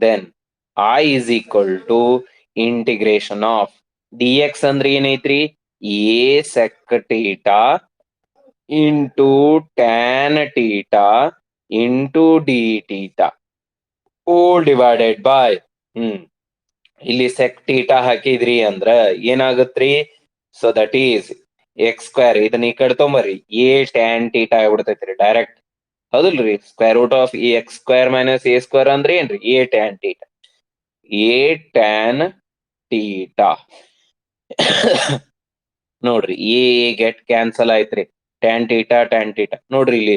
Then I is equal to integration of dx ಅಂದ್ರೆ ಏನೈತ್ರಿ a sec theta into tan theta into d theta all divided by ಇಲ್ಲಿ sec theta ಹಾಕಿದ್ರಿ ಅಂದ್ರ ಏನಾಗತ್ರಿ so that is x square ಇದನ್ನ ಈ ಕಡೆ ತೊಂಬರ್ರಿ a tan theta ಆಗ್ಬಿಡ್ತೈತ್ರಿ ಡೈರೆಕ್ಟ್. ಹೌದಲ್ರಿ? Square root of a x square minus a square ಅಂದ್ರೆ ಏನ್ರಿ a tan theta. A tan theta ನೋಡ್ರಿ ಎ ಗೆಟ್ ಕ್ಯಾನ್ಸಲ್ ಆಯ್ತ್ರಿ. ಟ್ಯಾನ್ ಟೀಟಾ ನೋಡ್ರಿ ಇಲ್ಲಿ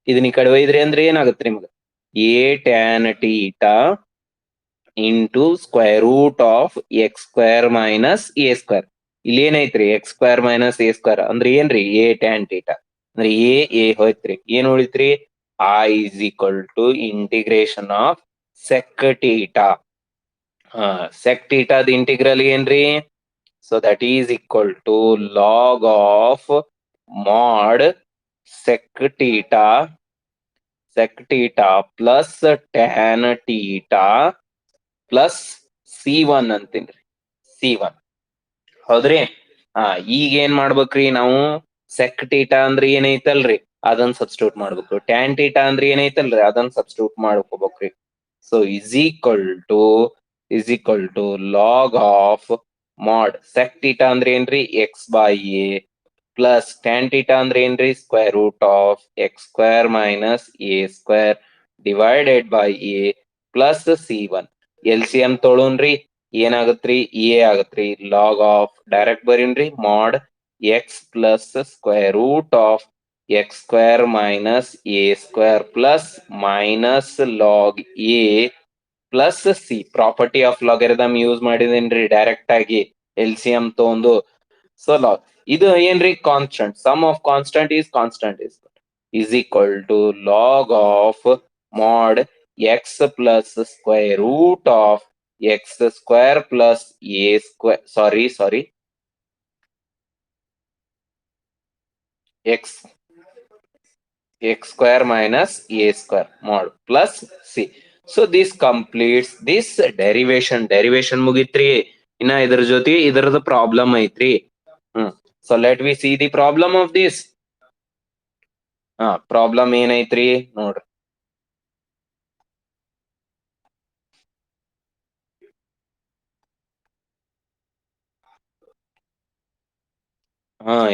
ಇದನ್ನ ಈ ಕಡೆ ಒಯ್ದ್ರಿ ಅಂದ್ರೆ ಏನಾಗತ್ರಿ ನಿಮ್ಗೆ a tan theta into square root of x square minus a square. ಇಲ್ಲಿ ಏನೈತ್ರಿ x square minus a square ಅಂದ್ರೆ ಏನ್ರಿ ಎ ಟ್ಯಾನ್ ಟೀಟಾ ಅಂದ್ರೆ ಎ ಹೋಯ್ತ್ರಿ. ಏನ್ ಉಳಿತ್ರಿ I is equal to integration of sec theta. Sec theta the integral ಏನ್ರಿ so that is equal to log of mod sec theta plus tan theta plus c1 ಅಂತೀನ್ರಿ c1. ಹೌದ್ರಿ? ಈಗ ಏನ್ ಮಾಡ್ಬೇಕ್ರಿ ನಾವು sec theta ಅಂದ್ರೆ ಏನೈತಲ್ರಿ ಅದನ್ನ ಸಬ್ಸ್ಟಿಟ್ಯೂಟ್ ಮಾಡ್ಬೇಕು. ಟ್ಯಾನ್ ಟೀಟಾ ಅಂದ್ರೆ ಏನೈತಲ್ರಿ ಅದನ್ನ ಸಬ್ಸ್ಟಿಟ್ಯೂಟ್ ಮಾಡ್ಕೋಬೇಕ್ರಿ. So is equal to log of mod sec theta ಅಂದ್ರೆ ಏನ್ರಿ x by a plus tan theta ಅಂದ್ರೆ ಏನ್ರಿ square root of x square minus a square divided by a plus c1. LCM ತೊಳೋನ್ರಿ ಏನಾಗತ್ರಿ ಎ ಆಗತ್ರಿ log of direct ಬರೀನ್ರಿ mod x plus square root of x square minus a square plus minus log a plus c. Property of logarithm use ಮಾಡಿದೇನ್ರಿ direct ಆಗಿ LCM ತಗೊಂಡು. So log ಇದು ಏನ್ರಿ constant sum of constant is equal to log of mod x plus square root of x square plus a square sorry x square minus a square mod plus c. So this completes this derivation ಮುಗಿತ್ರಿ. ಇನ್ನ ಇದ್ರ ಜೊತೆ ಇದರದ problem ಐತ್ರಿ. So let we see the problem of this. Problem ಏನೈತ್ರಿ ನೋಡ್ರಿ.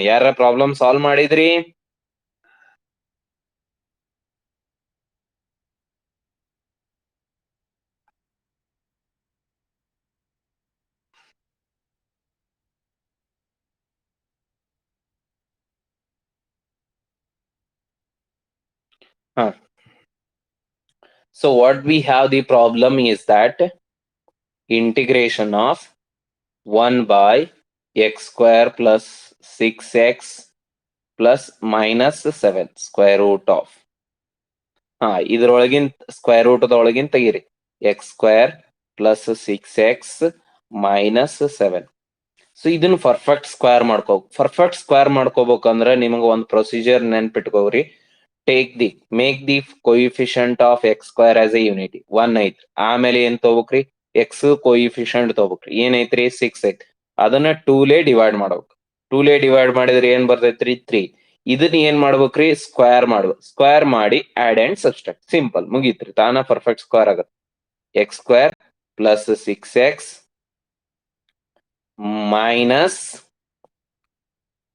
ಯಾರ problem solve ಮಾಡಿದ್ರಿ? So what we have the problem is that integration of 1 by x square plus 6x plus minus 7 square root of ಇದ್ರೊಳಗಿನ್ square root ಒಳಗಿನ್ ತೆಗೀರಿ x square plus 6x minus 7. So ಇದನ್ನ perfect square ಮಾಡ್ಕೋಬೇಕಂದ್ರ ನಿಮ್ಗ ಒಂದ್ procedure ನೆನ್ಪಿಟ್ಕೋರಿ. Make the coefficient of x square as a unity 1 ಐತ್ರಿ. ಆಮೇಲೆ ಏನ್ ತಗೋಬೇಕ್ರಿ ಎಕ್ಸ್ ಕೋಯಿಫಿಷಿಯಂಟ್ ತಗೋಬೇಕ್ರಿ. ಏನೈತ್ರಿ 6 ಐತಿ, ಅದನ್ನ 2ಲೇ ಡಿವೈಡ್ ಮಾಡ್ಬೇಕು. 2ಲೇ ಡಿವೈಡ್ ಮಾಡಿದ್ರೆ ಏನ್ ಬರ್ತೈತ್ರಿ 3. ಇದನ್ನ ಏನ್ ಮಾಡ್ಬೇಕ್ರಿ ಸ್ಕ್ವೇರ್ ಮಾಡ್ಬೇಕು. ಸ್ಕ್ವೇರ್ ಮಾಡಿ ಆಡ್ ಅಂಡ್ ಸಬ್ಸ್ಟ್ರಾಕ್ಟ್, ಸಿಂಪಲ್ ಮುಗೀತ್ರಿ, ತಾನ ಪರ್ಫೆಕ್ಟ್ ಸ್ಕ್ವೇರ್ ಆಗತ್ತೆ. X square plus 6x minus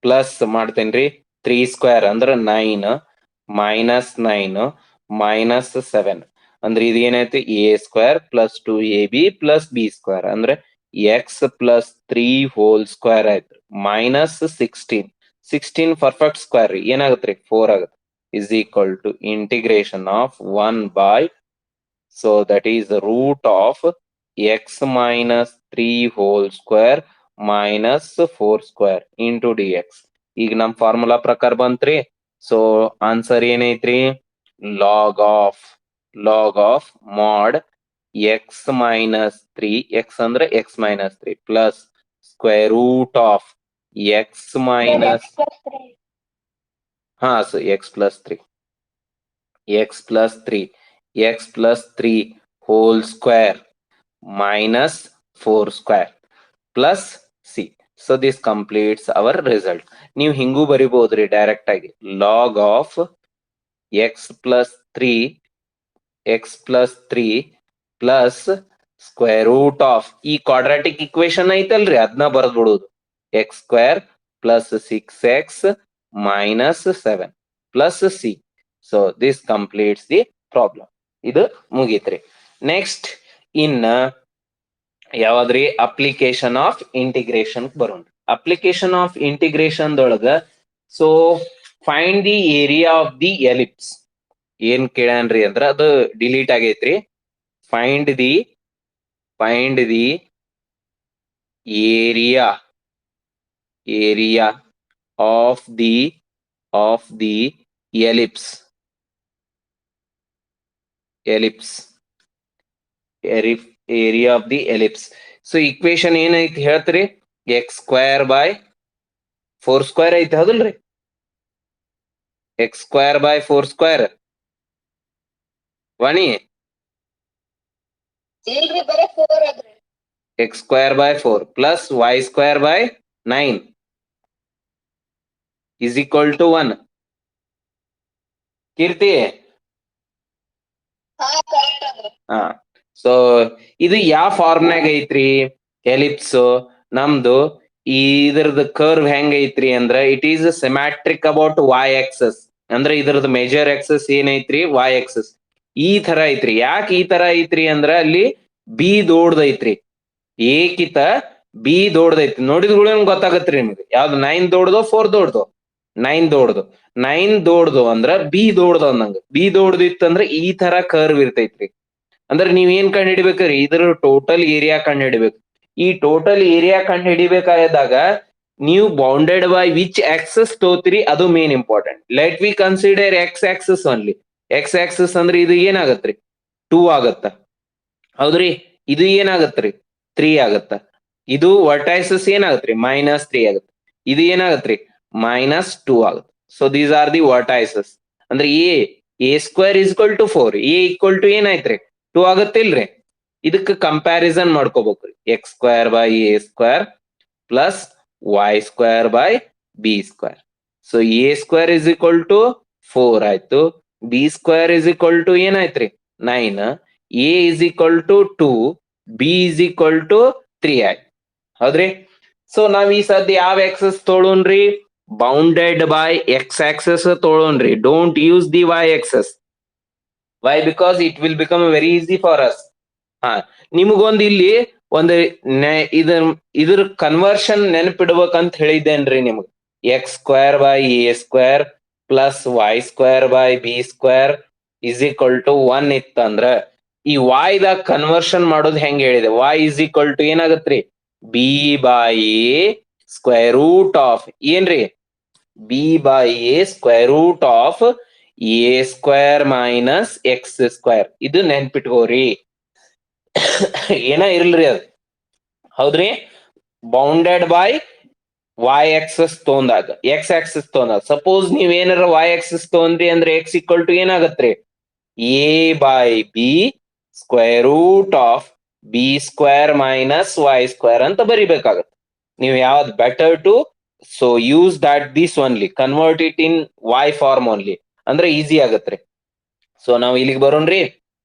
plus ಮಾಡ್ತೇನ್ರಿ 3 ಸ್ಕ್ವೇರ್ ಅಂದ್ರ 9 ಮೈನಸ್ 9 ಮೈನಸ್ 7 ಅಂದ್ರೆ ಇದು ಏನೈತಿ a square plus 2ab plus b square ಅಂದ್ರೆ ಎಕ್ಸ್ ಪ್ಲಸ್ 3 ಹೋಲ್ ಸ್ಕ್ವೇರ್ ಆಯ್ತು ಮೈನಸ್ 16 ಪರ್ಫೆಕ್ಟ್ ಸ್ಕ್ವೇರ್ ಏನಾಗತ್ರಿ 4 ಆಗತ್ತೆ is equal to integration of 1 by so that is root of x minus 3 whole square minus 4 square into d x. ಈಗ ನಮ್ formula ಪ್ರಕಾರ ಬಂತ್ರಿ. So answer ಏನೈತ್ರಿ log of mod x minus 3 x ಅಂದ್ರೆ x minus 3 plus square root of x minus so X plus 3 whole square minus 4 square plus c. So this completes our result. ನೀವು ಹಿಂಗೂ ಬರಿಬಹುದ್ರಿ direct ಆಗಿ log of x plus 3 plus square root of ಈ quadratic equation ಐತಲ್ರಿ ಅದನ್ನ ಬರೆದ್ಬಿಡುದು x square plus 6x minus 7 plus c. So this completes the problem. ಇದು ಮುಗೀತ್ರಿ. Next ಇನ್ನ ಯಾವಾದ್ರಿ application of integration ಬರೋಣ. ಅಪ್ಲಿಕೇಶನ್ ಆಫ್ ಇಂಟಿಗ್ರೇಷನ್ ದೊಳಗ so find the area of the ellipse ಏನ್ ಕೇಳ್ಯಾನ್ರಿ ಅಂದ್ರ ಅದು ಡಿಲೀಟ್ ಆಗೈತ್ರಿ. Find the area of the ellipse area of the ellipse. So equation ಏನೈತಿ ಹೇಳ್ತೀರಿ x square by 4 square ಐತಿ ಹೌದಲ್ರಿ x square by 4 square ವಾಣಿ ಇಲ್ರಿ ಬರೇ 4 ಅದ್ರಿ x square by 4 plus y square by 9 is equal to 1. Keerthi correct ಅದ್ರಿ. So ಇದು ಯಾವ ಫಾರ್ಮ್ನಾಗ ಐತ್ರಿ ಎಲಿಪ್ಸ್ ನಮ್ದು ಇದ್ರದ್ದು ಕರ್ವ್ ಹೆಂಗ್ ಐತ್ರಿ ಅಂದ್ರ it is symmetric about y axis ಅಂದ್ರೆ ಇದ್ರದ್ದು ಮೇಜರ್ ಆಕ್ಸಸ್ ಏನೈತ್ರಿ y ಆಕ್ಸಸ್ ಈ ತರ ಐತ್ರಿ. ಯಾಕೆ ಈ ತರ ಐತ್ರಿ ಅಂದ್ರ ಅಲ್ಲಿ ಬಿ ದೊಡ್ಡದೈತ್ರಿ ಎ ಕಿತ ಬಿ ದೊಡ್ಡದೈತಿ. ನೋಡಿದ್ಗಳು ಗೊತ್ತಾಗತ್ರಿ ನಿಮ್ಗೆ ಯಾವ್ದು 9 ದೊಡ್ಡದೋ 4 ದೊಡ್ಡದೋ 9 ದೊಡ್ಡದು ಅಂದ್ರ ಬಿ ದೊಡ್ಡದು ಅಂದಂಗ. ಬಿ ದೊಡ್ಡದಿತ್ತಂದ್ರ ಈ ತರ ಕರ್ವ್ ಇರ್ತೈತ್ರಿ. ಅಂದ್ರೆ ನೀವ್ ಏನ್ ಕಂಡು ಹಿಡಿಬೇಕ್ರಿ ಇದ್ರ ಟೋಟಲ್ ಏರಿಯಾ ಕಂಡು ಹಿಡಿಬೇಕು. ಈ ಟೋಟಲ್ ಏರಿಯಾ ಕಂಡು ಹಿಡಿಬೇಕಾದಾಗ ನೀವು ಬೌಂಡೆಡ್ ಬೈ ವಿಚ್ ಆಕ್ಸಸ್ ತೋತಿರಿ ಅದು main important. Let we consider x axis only. X axis ಅಂದ್ರೆ ಇದು ಏನಾಗತ್ರಿ 2 ಆಗತ್ತ ಹೌದ್ರಿ. ಇದು ಏನಾಗತ್ರಿ 3 ಆಗತ್ತ. ಇದು ವರ್ಟೈಸಸ್ ಏನಾಗತ್ರಿ -3 ಆಗತ್ತ. ಇದು ಏನಾಗತ್ರಿ -2 ಆಗತ್ತ. So these are the vertices. ಅಂದ್ರೆ a square is equal to 4 a equal to ಏನಾಯ್ತ್ರಿ 2 ಆಗತ್ತಿಲ್ರಿ. ಇದಕ್ಕ ಕಂಪ್ಯಾರಿಸನ್ ಮಾಡ್ಕೋಬೇಕ್ರಿ x square by a square plus y square by b square. So a square is equal to 4 ಆಯ್ತು, b square is equal to ಏನಾಯ್ತ್ರಿ 9, a is equal to 2, b is equal to 3 ಆಯ್ತು ಹೌದ್ರಿ. So ನಾವ್ ಈ ಸದ್ಯ ಯಾವ axis ತೊಗೊಳೋಣ್ರಿ bounded by x axis ತೊಗೊಳೋಣ್ರಿ. Don't use the y axis. Why because it will become very easy for us. ನಿಮಗೊಂದು ಇಲ್ಲಿ ಒಂದು ಇದ್ರ ಕನ್ವರ್ಷನ್ ನೆನಪಿಡ್ಬೇಕಂತ ಹೇಳಿದ್ದೇನ್ರಿ ನಿಮ್ಗೆ. X square by a square plus y square by b square is equal to 1 ಇತ್ತಂದ್ರ ಈ y ದಾಗ ಕನ್ವರ್ಷನ್ ಮಾಡೋದು ಹೆಂಗ್ ಹೇಳಿದೆ. y ಇಸ್ ಈಕ್ವಲ್ ಟು ಏನಾಗತ್ರಿ b by a square root of ಏನ್ರಿ b by a square root of a square minus x square. ಇದು ನೆನ್ಪಿಟ್ಕೋರಿ ಏನ ಇರ್ಲ್ರಿ ಅದು ಹೌದ್ರಿ. ಬೌಂಡೆಡ್ ಬೈ y ಆಕ್ಸಸ್ ತೊಂದಾಗ ಎಕ್ಸ್ ಆಕ್ಸಸ್ ತೊಂದಾಗ ಸಪೋಸ್ ನೀವ್ ಏನಾರ y ಆಕ್ಸಸ್ ತೊಗೊಂಡ್ರಿ ಅಂದ್ರೆ ಎಕ್ಸ್ ಈಕ್ವಲ್ ಟು ಏನಾಗತ್ರಿ a by b square root of b square minus y square ಅಂತ ಬರಿಬೇಕಾಗತ್ತೆ. ನೀವು ಯಾವ್ದು better to so use that this only, convert it in y form only, ಅಂದ್ರೆ ಈಸಿ ಆಗತ್ರಿ. ಸೊ ನಾವ್ ಇಲ್ಲಿಗೆ ಬರೋಣ್ರಿ.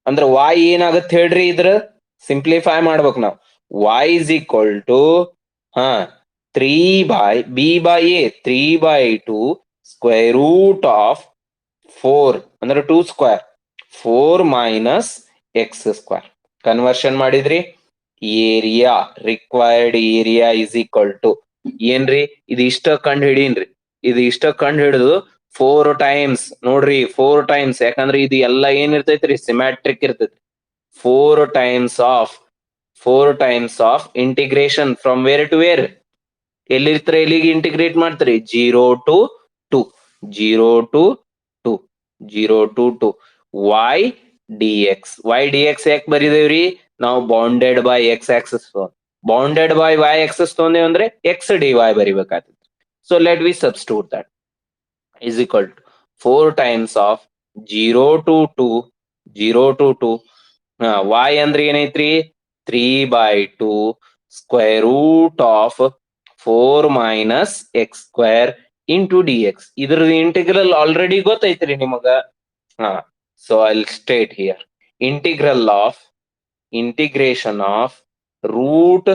ಅಂದ್ರೆ y ಏನಾಗತ್ತೆ ಹೇಳ್ರಿ, ಇದ್ರ ಸಿಂಪ್ಲಿಫೈ ಮಾಡ್ಬೇಕು ನಾವು. y ಇಸ್ ಈಕ್ವಲ್ ಟು ಹಾ 3 by b by a 3 by 2 square root of 4 ಅಂದ್ರೆ 2 square 4 minus x square. Conversion ಮಾಡಿದ್ರಿ, area required area is equal to ಏನ್ರಿ, ಇದು ಇಷ್ಟ ಕಂಡು ಹಿಡೀನ್ರಿ. ಇದು ಇಷ್ಟ ಕಂಡು ಹಿಡಿದು 4 ಟೈಮ್ಸ್ ನೋಡ್ರಿ, 4 ಟೈಮ್ಸ್, ಯಾಕಂದ್ರೆ ಇದು ಎಲ್ಲ ಏನ್ ಇರ್ತೈತ್ರಿ, ಸಿಮ್ಯಾಟ್ರಿಕ್ ಇರ್ತೈತಿ. 4 times of integration from where to where, ಎಲ್ಲಿರ್ತಾರೆ ಎಲ್ಲಿಗೆ ಇಂಟಿಗ್ರೇಟ್ ಮಾಡ್ತಾರೆ, 0 to 2 0 to 2 0 to 2 y dx. y dx ಯಾಕೆ ಬರಿದೇವ್ರಿ, ನಾವು bounded by x axis, bounded by y axis ತೊಂದೇವ್ ಅಂದ್ರೆ ಎಕ್ಸ್ dy ಬರಿಬೇಕಾಗ್ತದೆ. So let we substitute that is equal to 4 times of 0 to 2 0 to 2 y ಅಂದ್ರೆ ಏನೈತ್ರಿ, 3 by 2 square root of 4 minus x square into d x. ಇದ್ರದ್ದು integral already ಗೊತ್ತೈತ್ರಿ ನಿಮಗ. So I state here, integration of root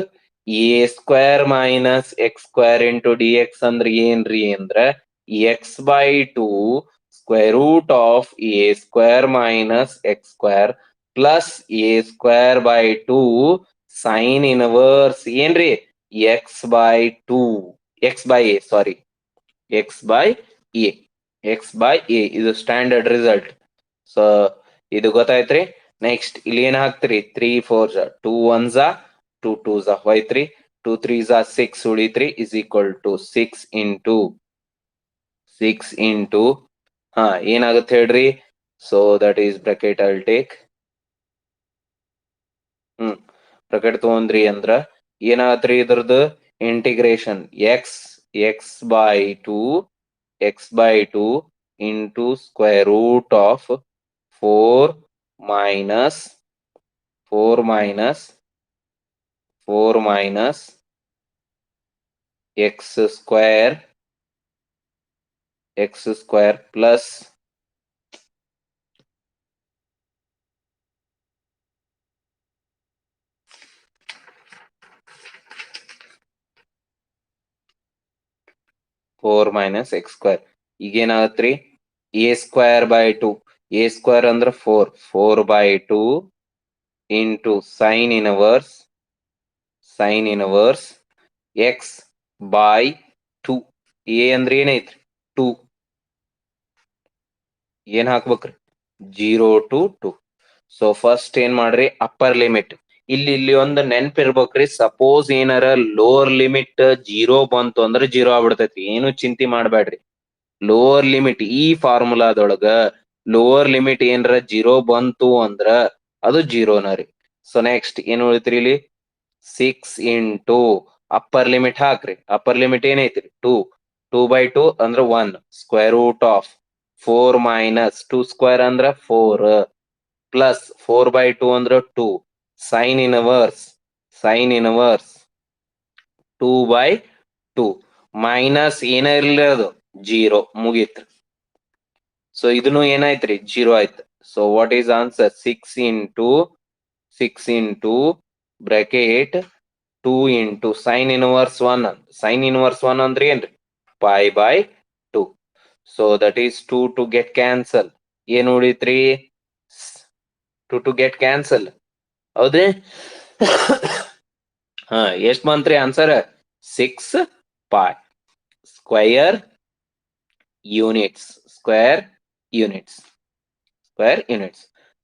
a square minus x square into d x ಅಂದ್ರೆ ಏನ್ರಿ ಅಂದ್ರ x by 2 square root of a square minus x square plus a square by 2 sine inverse ಏನ್ರಿ x by 2 x by a sorry x by A X by A. ಇದು standard result. So ಇದು ಗೊತ್ತಾಯ್ತ್ರಿ. Next ಇಲ್ಲಿ ಏನ್ ಹಾಕ್ತಿರಿ, 3 4 2 1 2 2 ಹೋಯ್ತ್ರಿ, 2 3 6 ಉಳಿತ್ರಿ is equal to 6 into ಏನಾಗುತ್ತೆ ಹೇಳ್ರಿ. So that is bracket I'll take bracket ತಗೊಂಡ್ರಿ ಅಂದ್ರ ಏನಾಗತ್ರಿ, ಇದ್ರದ್ದು integration x by 2 into square root of 4 minus x square plus x square. ಈಗೇನಾಗತ್ರಿ, a square by 2 a square ಅಂದ್ರೆ 4 by 2 into sine inverse x by 2. A ಅಂದ್ರೆ ಏನೈತ್ರಿ 2, ಏನ್ ಹಾಕ್ಬೇಕ್ರಿ 0 to 2. ಸೊ ಫಸ್ಟ್ ಏನ್ ಮಾಡ್ರಿ, ಅಪ್ಪರ್ ಲಿಮಿಟ್. ಇಲ್ಲಿ ಒಂದು ನೆನ್ಪಿರ್ಬೇಕ್ರಿ, ಸಪೋಸ್ ಏನಾರ ಲೋವರ್ ಲಿಮಿಟ್ 0 ಬಂತು ಅಂದ್ರೆ 0 ಆಗ್ಬಿಡ್ತೈತಿ. ಏನು ಚಿಂತೆ ಮಾಡ್ಬೇಡ್ರಿ. ಲೋವರ್ ಲಿಮಿಟ್ ಈ ಫಾರ್ಮುಲಾದೊಳಗ ಲೋವರ್ ಲಿಮಿಟ್ ಏನ್ರ 0 ಬಂತು ಅಂದ್ರ ಅದು 0ನ ರೀ. ಸೊ ನೆಕ್ಸ್ಟ್ ಏನ್ ಉಳಿತ್ರಿ ಇಲ್ಲಿ 6 ಇಂಟು ಅಪ್ಪರ್ ಲಿಮಿಟ್ ಹಾಕ್ರಿ. ಅಪ್ಪರ್ ಲಿಮಿಟ್ ಏನೈತ್ರಿ 2 by 2 ಅಂದ್ರ 1 square root of 4 minus 2 square ಅಂದ್ರ 4 ಪ್ಲಸ್ 4 by 2 ಅಂದ್ರ 2 ಸೈನ್ ಇನ್ವರ್ಸ್ 2 by 2 ಮೈನಸ್ ಏನ ಇರ್ಲಿ ಅದು 0 ಮುಗೀತು. ಸೊ ಇದನ್ನು ಏನಾಯ್ತ್ರಿ 0 ಆಯ್ತು. So what is answer, 6 into bracket 2 into sine inverse 1 ಅಂದ್ರೆ ಏನ್ರಿ pi by 2. So that is 2 to get cancel. ಏನ್ ಉಳಿತ್ರಿ 2 to get cancel, ಹೌದ್ರಿ. ಎಷ್ಟ್ ಬಂತ್ರಿ answer, 6 pi square units.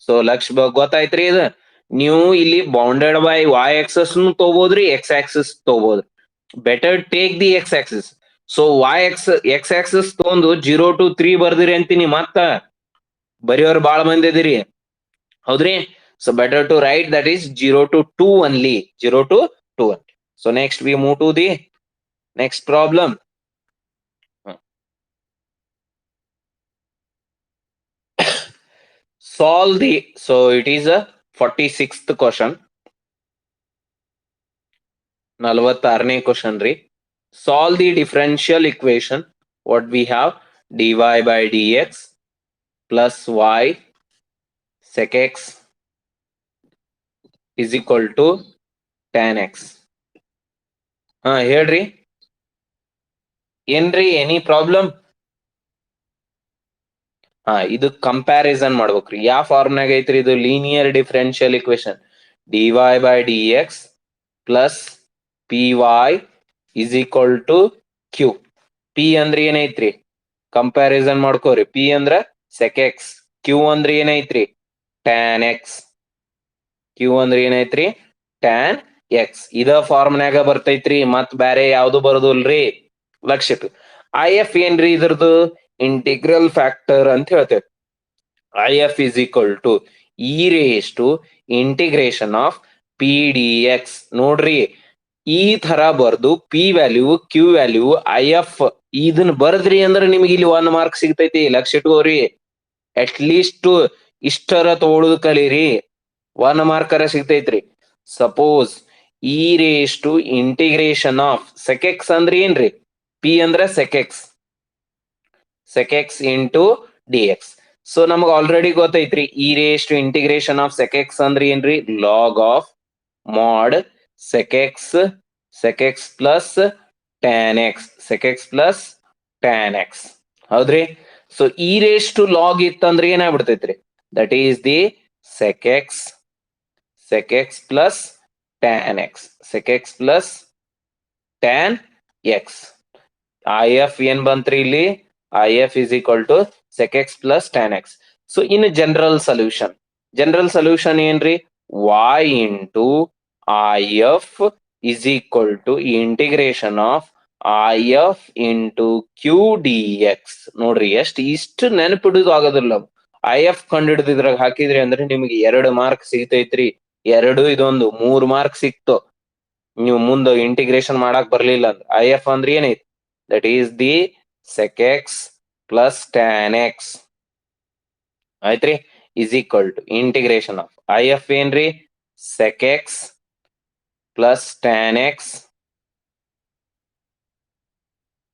So ಲಕ್ಷ ಗೊತ್ತಾಯ್ತ್ರಿ. ಇದು ನೀವು ಇಲ್ಲಿ ಬೌಂಡೆಡ್ ಬೈ y ಆಕ್ಸಸ್ ತಗೋಬೋದ್ರಿ, ಎಕ್ಸ್ ಆಕ್ಸಿಸ್ ತಗೋಬೋದ್ರಿ. Better take the x axis. So x axis ತಗೊಂಡು 0 to 3 ಬರ್ದಿರಿ ಅಂತೀನಿ, ಮತ್ತ ಬರೆಯೋರು ಬಾಳ ಮಂದಿ ಇದೀರಿ, ಹೌದ್ರಿ. So better to write that is 0 to 2 only. So next we move to the next problem. So it is a 46th question. 46ನೇ question ರೀ. Solve the differential equation. What we have? dy by dx plus y sec x is equal to tan x. ಹೇಳ್ರಿ, ಏನ್ರಿ any problem? ಇದು comparison ಮಾಡ್ಬೇಕ್ರಿ. ಯಾವ ಫಾರ್ಮ್ನಾಗ ಐತ್ರಿ ಇದು? Linear differential equation. dy by dx plus py is equal to q. p ಅಂದ್ರೆ ಏನೈತ್ರಿ? Comparison ಮಾಡ್ಕೋರಿ. p ಅಂದ್ರ ಸೆಕ್ ಎಕ್ಸ್, q ಅಂದ್ರೆ ಏನೈತ್ರಿ? Tan X. q ಅಂದ್ರೆ ಏನೈತ್ರಿ? Tan X. ಇದ ಫಾರ್ಮ್ನಾಗ ಬರ್ತೈತ್ರಿ, ಮತ್ ಬ್ಯಾರೆ ಯಾವ್ದು ಬರೋದಿಲ್ರಿ. ಲಕ್ಷ ಇಟ್ಟು. ಐ ಎಫ್ ಏನ್ರಿ ಇದ್ರದ್ದು? ಇಂಟಿಗ್ರಲ್ ಫ್ಯಾಕ್ಟರ್ ಅಂತ ಹೇಳ್ತೇವೆ. I F is equal to e raise to integration of p d x. ನೋಡ್ರಿ, ಈ ತರ ಬರ್ದು p value, q value, I F ಇದನ್ನ ಬರ್ದ್ರಿ ಅಂದ್ರೆ ನಿಮ್ಗೆ ಇಲ್ಲಿ 1 ಮಾರ್ಕ್ ಸಿಗ್ತೈತಿ. ಲಕ್ಷ ಇಟ್ಕೋರಿ. ಅಟ್ ಲೀಸ್ಟ್ ಇಷ್ಟರ ತಗೊಳುದು ಕಲೀರಿ, 1 ಮಾರ್ಕರ ಸಿಗ್ತೈತ್ರಿ. Suppose e raise to integration of sec x ಅಂದ್ರೆ ಏನ್ರಿ? ಪಿ ಅಂದ್ರ sec x, sec x into d x. So ನಮಗ್ ಆಲ್ರೆಡಿ ಗೊತ್ತೈತ್ರಿ, e raise to integration of sec x ಅಂದ್ರೆ ಏನ್ರಿ? Log of mod sec x plus tan x, sec x plus tan x. ಹೌದ್ರಿ? So e raise to log ಇತ್ತಂದ್ರೆ ಏನಾಗ್ಬಿಡ್ತೈತ್ರಿ? That is the sec x plus tan x, sec x plus tan X. I F ಏನ್ ಬಂತ್ರಿ ಇಲ್ಲಿ? I F is equal to sec x plus tan x. So in general solution ಏನ್ರಿ? y into I F is equal to integration of I F into q d x. ನೋಡ್ರಿ, ಇಷ್ಟು ನೆನಪಿಡುದು ಆಗೋದಿಲ್ಲ. I F ಕಂಡು ಇದ್ರಾಗ ಹಾಕಿದ್ರಿ ಅಂದ್ರೆ ನಿಮ್ಗೆ 2 mark ಸಿಗ್ತೈತ್ರಿ. 2 ಇದೊಂದು 3 ಮಾರ್ಕ್ ಸಿಕ್ತು. ನೀವು ಮುಂದೆ ಇಂಟಿಗ್ರೇಷನ್ ಮಾಡಕ್ ಬರ್ಲಿಲ್ಲ ಅಂದ್ರೆ. ಐ ಎಫ್ ಅಂದ್ರೆ ಏನೈತಿ? That is the sec x plus tan x. ಆಯ್ತ್ರಿ? Is equal to integration of I F ಏನ್ರಿ? Sec x plus tan x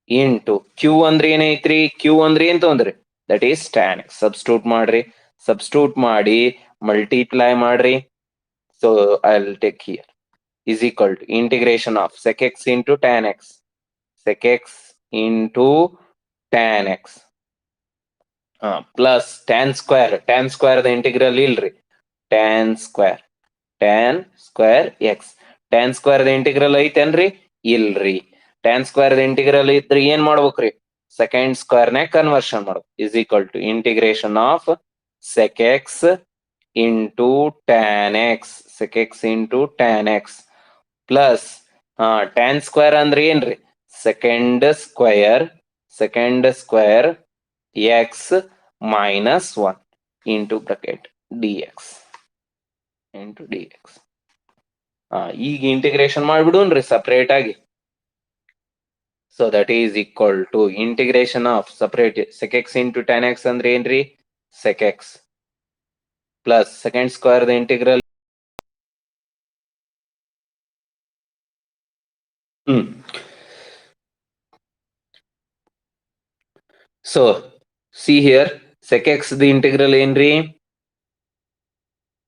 into q ಅಂದ್ರೆ ಏನೈತ್ರಿ? ಕ್ಯೂ ಅಂದ್ರೆ ಏನ್ ತೊಂದ್ರಿ? That is tan x. Substitute ಮಾಡಿ ಮಲ್ಟಿಪ್ಲೈ ಮಾಡ್ರಿ. So I will take here is equal to integration of sec x into tan x, sec x into tan x plus tan square the integral ilri, tan square x, tan square the integral ಐತೇನ್ರಿ? ಇಲ್ರಿ. tan square the integral ಇದ್ರೆ ಏನ್ ಮಾಡ್ಬೇಕ್ರಿ? Second square ನ conversion ಮಾಡ್ಬೇಕು. is equal to integration of sec x into tan x, sec x into tan x plus tan square ಅಂದ್ರೆ ಏನ್ರಿ? Second square x minus 1 into bracket d x. ಈಗ integration ಮಾಡ್ಬಿಡುನ್ರಿ separate ಆಗಿ. So that is equal to integration of separate sec x into tan x ಅಂದ್ರೆ ಏನ್ರಿ? Sec x plus second square the integral. So see here, sec x the integral ಏನ್ರಿ?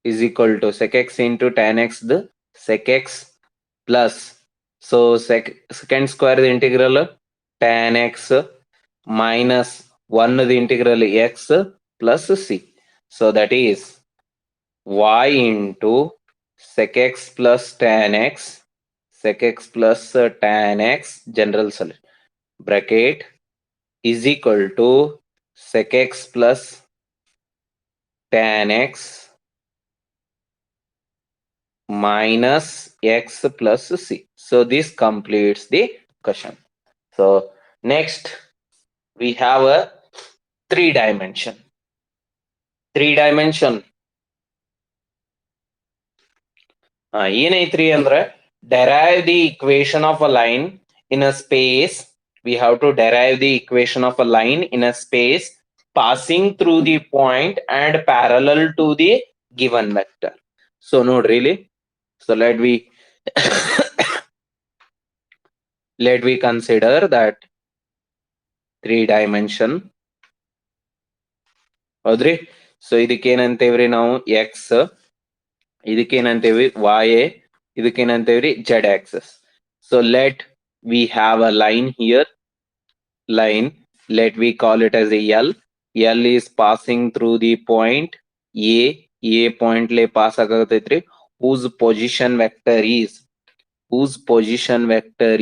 is equal to sec x into tan x the sec x plus so second square the integral tan x minus 1 the integral x plus c. So that is y into sec x plus tan x, sec x plus tan x general solution bracket is equal to sec x plus tan x minus x plus c. So this completes the question. So next we have a 3-dimension. ಏನೈತ್ರಿ ಅಂದ್ರೆ derive the equation of a line in a space. We have to derive the equation of a line in a space passing through the point and parallel to the given vector. So no really. So let me let we consider that 3 dimension ಹೌದ್ರಿ. So ಇದಕ್ಕೇನಂತೇವ್ರಿ ನಾವು ಎಕ್ಸ್, ಇದಕ್ಕೇನಂತೇವಿ y, ಇದಕ್ಕೇನಂತೇವ್ರಿ z axis. So let we have a line here, line, let we call it as a L. L is passing through the point A point le pass ಆಗತೈತ್ರಿ, whose position vector is, whose position vector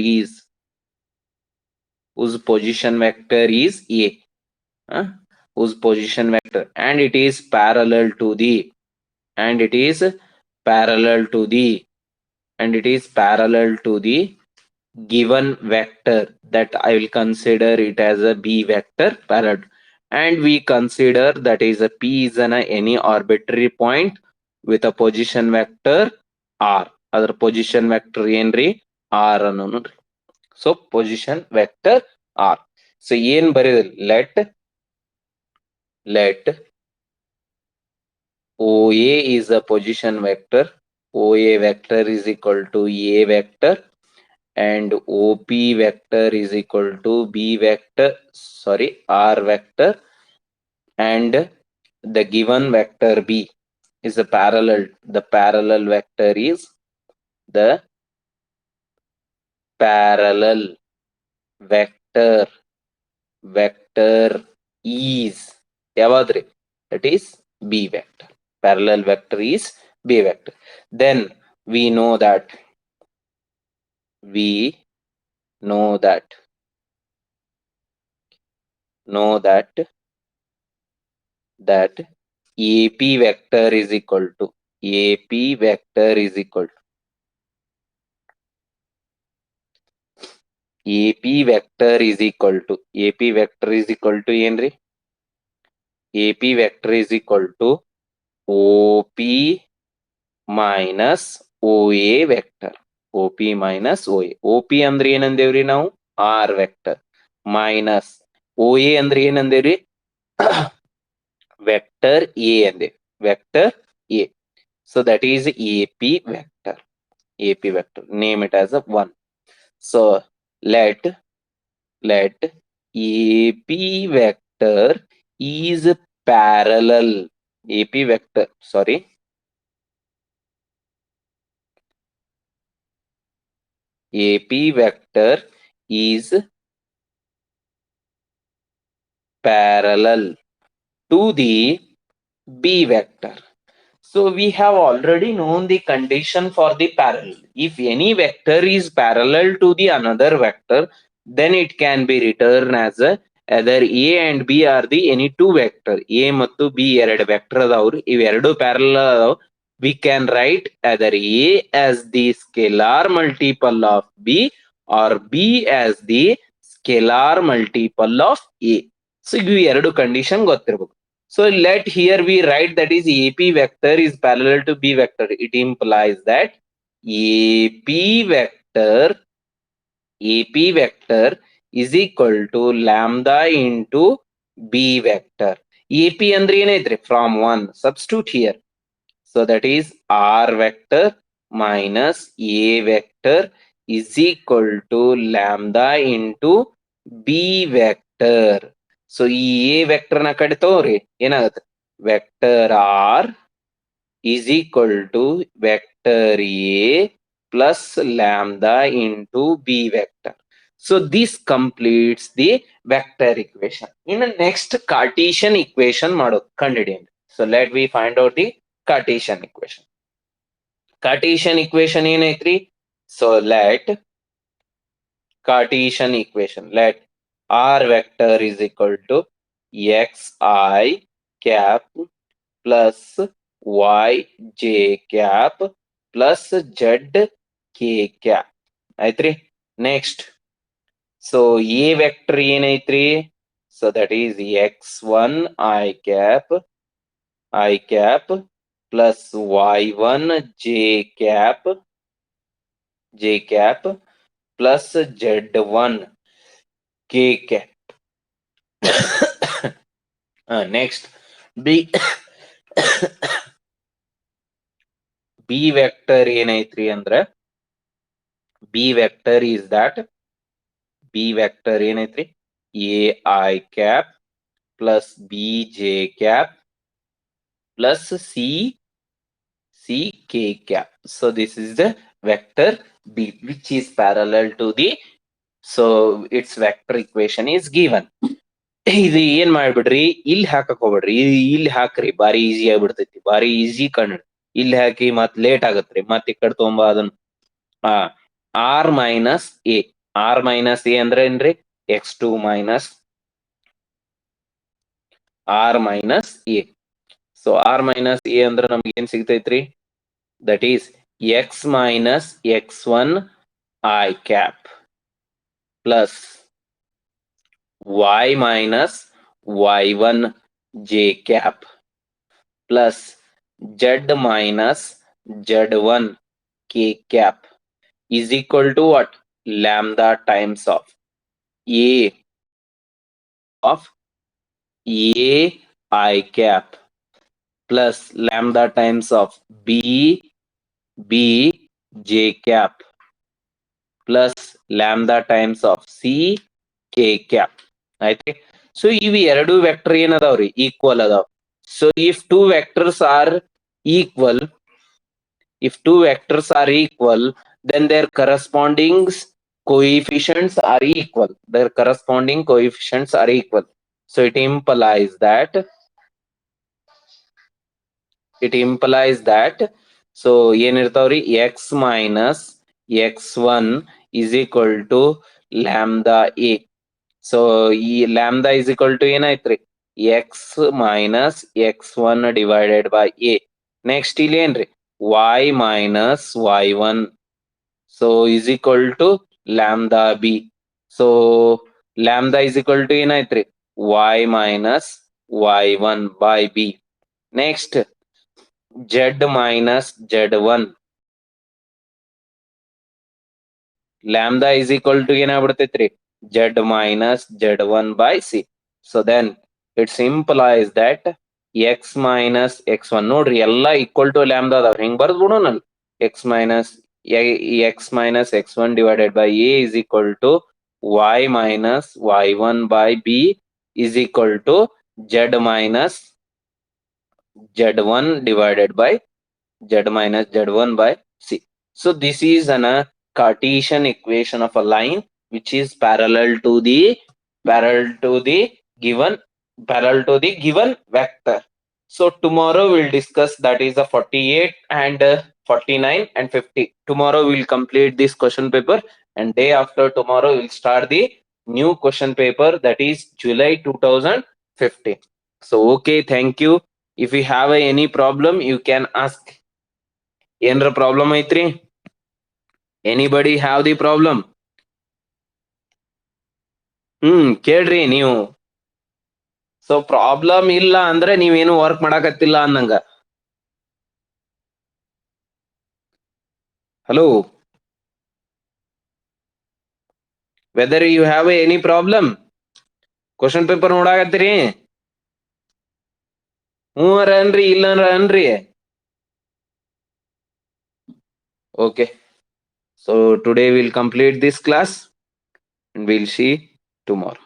is A, whose position vector, and it is parallel to the, and it is parallel to the, and it is parallel to the given vector, that I will consider it as a B vector parallel, and we consider that is a P is an any arbitrary point with a position vector R. Other position vector ಏನ್ರಿ R ಅನ್ನೋನು. So position vector R. So ಏನ್ ಬರೆಯೋದು, let OA is a position vector, OA vector is equal to A vector, and OP vector is equal to B vector, sorry, R vector, and the given vector B is a parallel, the parallel vector is the parallel vector is yavadri, that is B vector, parallel vector is B vector. Then we know that that AP vector is equal to AP vector is equal to AP vector is equal to AP vector is equal to ಏನ್ರಿ, AP vector is equal to OP minus OA vector, OP minus OA. OP ಅಂದ್ರೆ ಏನಂದೇವ್ರಿ ನಾವು R vector minus OA ಅಂದ್ರೆ ಏನಂದೇವ್ರಿ vector A ಅಂದೇವಿ, vector A. So that is AP vector, AP vector, name it as a 1. So let AP vector is parallel, AP vector, sorry, AP vector is parallel to the B vector. So we have already known the condition for the parallel. If any vector is parallel to the another vector, then it can be written as a either A and B are the any two vector. A ಮತ್ತು B ಎರಡು vector ಅದಾವ್ರಿ, ಇವೆರಡು parallel ಅದಾವ. We can write either A as the scalar multiple of B or B as the scalar multiple of A. So ಇವು ಎರಡು condition ಗೊತ್ತಿರ್ಬೇಕು. So let here we write that is AP vector is parallel to B vector. It implies that AP vector is equal to lambda into B vector. AP ಅಂದ್ರೆ ಏನೈತ್ರಿ, from 1, substitute here. So that is R vector minus A vector is equal to lambda into B vector. So ಈ a vector ನ ಕಡೆ ತಗೋರಿ, ಏನಾಗುತ್ತೆ vector r is equal to vector a plus lambda into b vector. So this completes the vector equation. ಇನ್ನು next Cartesian equation ಮಾಡೋದು ಕಂಡುಹಿಡಿಯಂడి. So let we find out the Cartesian equation. Cartesian equation ಏನೈತ್ರಿ, so let Cartesian equation, let R vector is equal to xi cap plus yj cap plus zk cap ಆಯ್ತ್ರಿ. Next so A vector ಏನೈತ್ರಿ, so that is x1 i cap plus y1 j cap plus z1 k cap. Next B vector ಏನೈತ್ರಿ ಅಂದ್ರೆ B vector is that b vector ಏನೈತ್ರಿ a i cap plus b j cap plus c k cap. So this is the vector B, which is parallel to the, so its vector equation is given. ಇದು ಏನ್ ಮಾಡ್ಬಿಡ್ರಿ, ಇಲ್ಲಿ ಹಾಕಕ್ ಹೋಗ್ಬಿಡ್ರಿ, ಇಲ್ಲಿ ಹಾಕ್ರಿ, ಬಾರಿ easy ಆಗ್ಬಿಡ್ತೈತಿ, ಬಾರಿ easy ಕಣ್. ಇಲ್ಲಿ ಹಾಕಿ ಮತ್ ಲೇಟ್ ಆಗತ್ರಿ, ಮತ್ ಈ ಕಡೆ ತೊಗೊಂಬ ಅದನ್ನ. R minus A, R minus A ಅಂದ್ರೆ ಏನ್ರಿ, x2 minus R minus A. So R minus A ಅಂದ್ರೆ ನಮ್ಗೆ ಏನ್ ಸಿಗ್ತೈತ್ರಿ, that is x minus x1 I cap plus y minus y1 j cap plus z minus z1 k cap is equal to what? Lambda times of a I cap plus lambda times of b j cap plus lambda times of c k cap. ಆಯ್ತು. So ಇವು ಎರಡು vector ಏನದಾವ್ರಿ, equal ಅದಾವ್. So if two vectors R equal, then their corresponding coefficients are equal. So it implies that so ಏನಿರ್ತಾವ್ರಿ, x minus x1 is equal to lambda a. So ಈ lambda is equal to ಏನಾಯ್ತ್ರಿ, x minus x1 divided by a. ನೆಕ್ಸ್ಟ್ ಇಲ್ಲಿ ಏನ್ರಿ, y minus y1 so is equal to lambda b. So lambda is equal to ಏನಾಯ್ತ್ರಿ, y minus y1 by b. Next z minus z1, lambda is equal to ಏನಾಗ್ಬಿಡ್ತೈತ್ರಿ, z minus z1 by c. So then it implies that x minus x1 ನೋಡ್ರಿ ಎಲ್ಲ equal to lambda ಅದಾವ, ಹೆಂಗ್ ಬರ್ದ್ ಬಿಡೋಣ, x minus x1 divided by a is equal to y minus y1 by b is equal to z minus z1 divided by z minus z1 by c. So this is an Cartesian equation of a line which is parallel to the given vector. So tomorrow we'll discuss, that is a 48 and 49 and 50. Tomorrow we'll complete this question paper, and day after tomorrow we'll start the new question paper, that is July 2015. So okay, thank you. If you have any problem you can ask. ಏನರ problem ಐತ್ರಿ, anybody have the problem? ಕೇಳ್ರಿ ನೀವು. So problem ಇಲ್ಲ ಅಂದ್ರೆ ನೀವೇನು work ಮಾಡಾಕತ್ತಿಲ್ಲ ಅನ್ನಂಗ. Hello, whether you have any problem? Question paper ನೋಡಾಕತ್ತೀರಿ? ಹ್ಞೂ ಅನ್ರಿ, ಇಲ್ಲ ಅನ್ರಿ. Okay, so today we'll complete this class and we'll see tomorrow.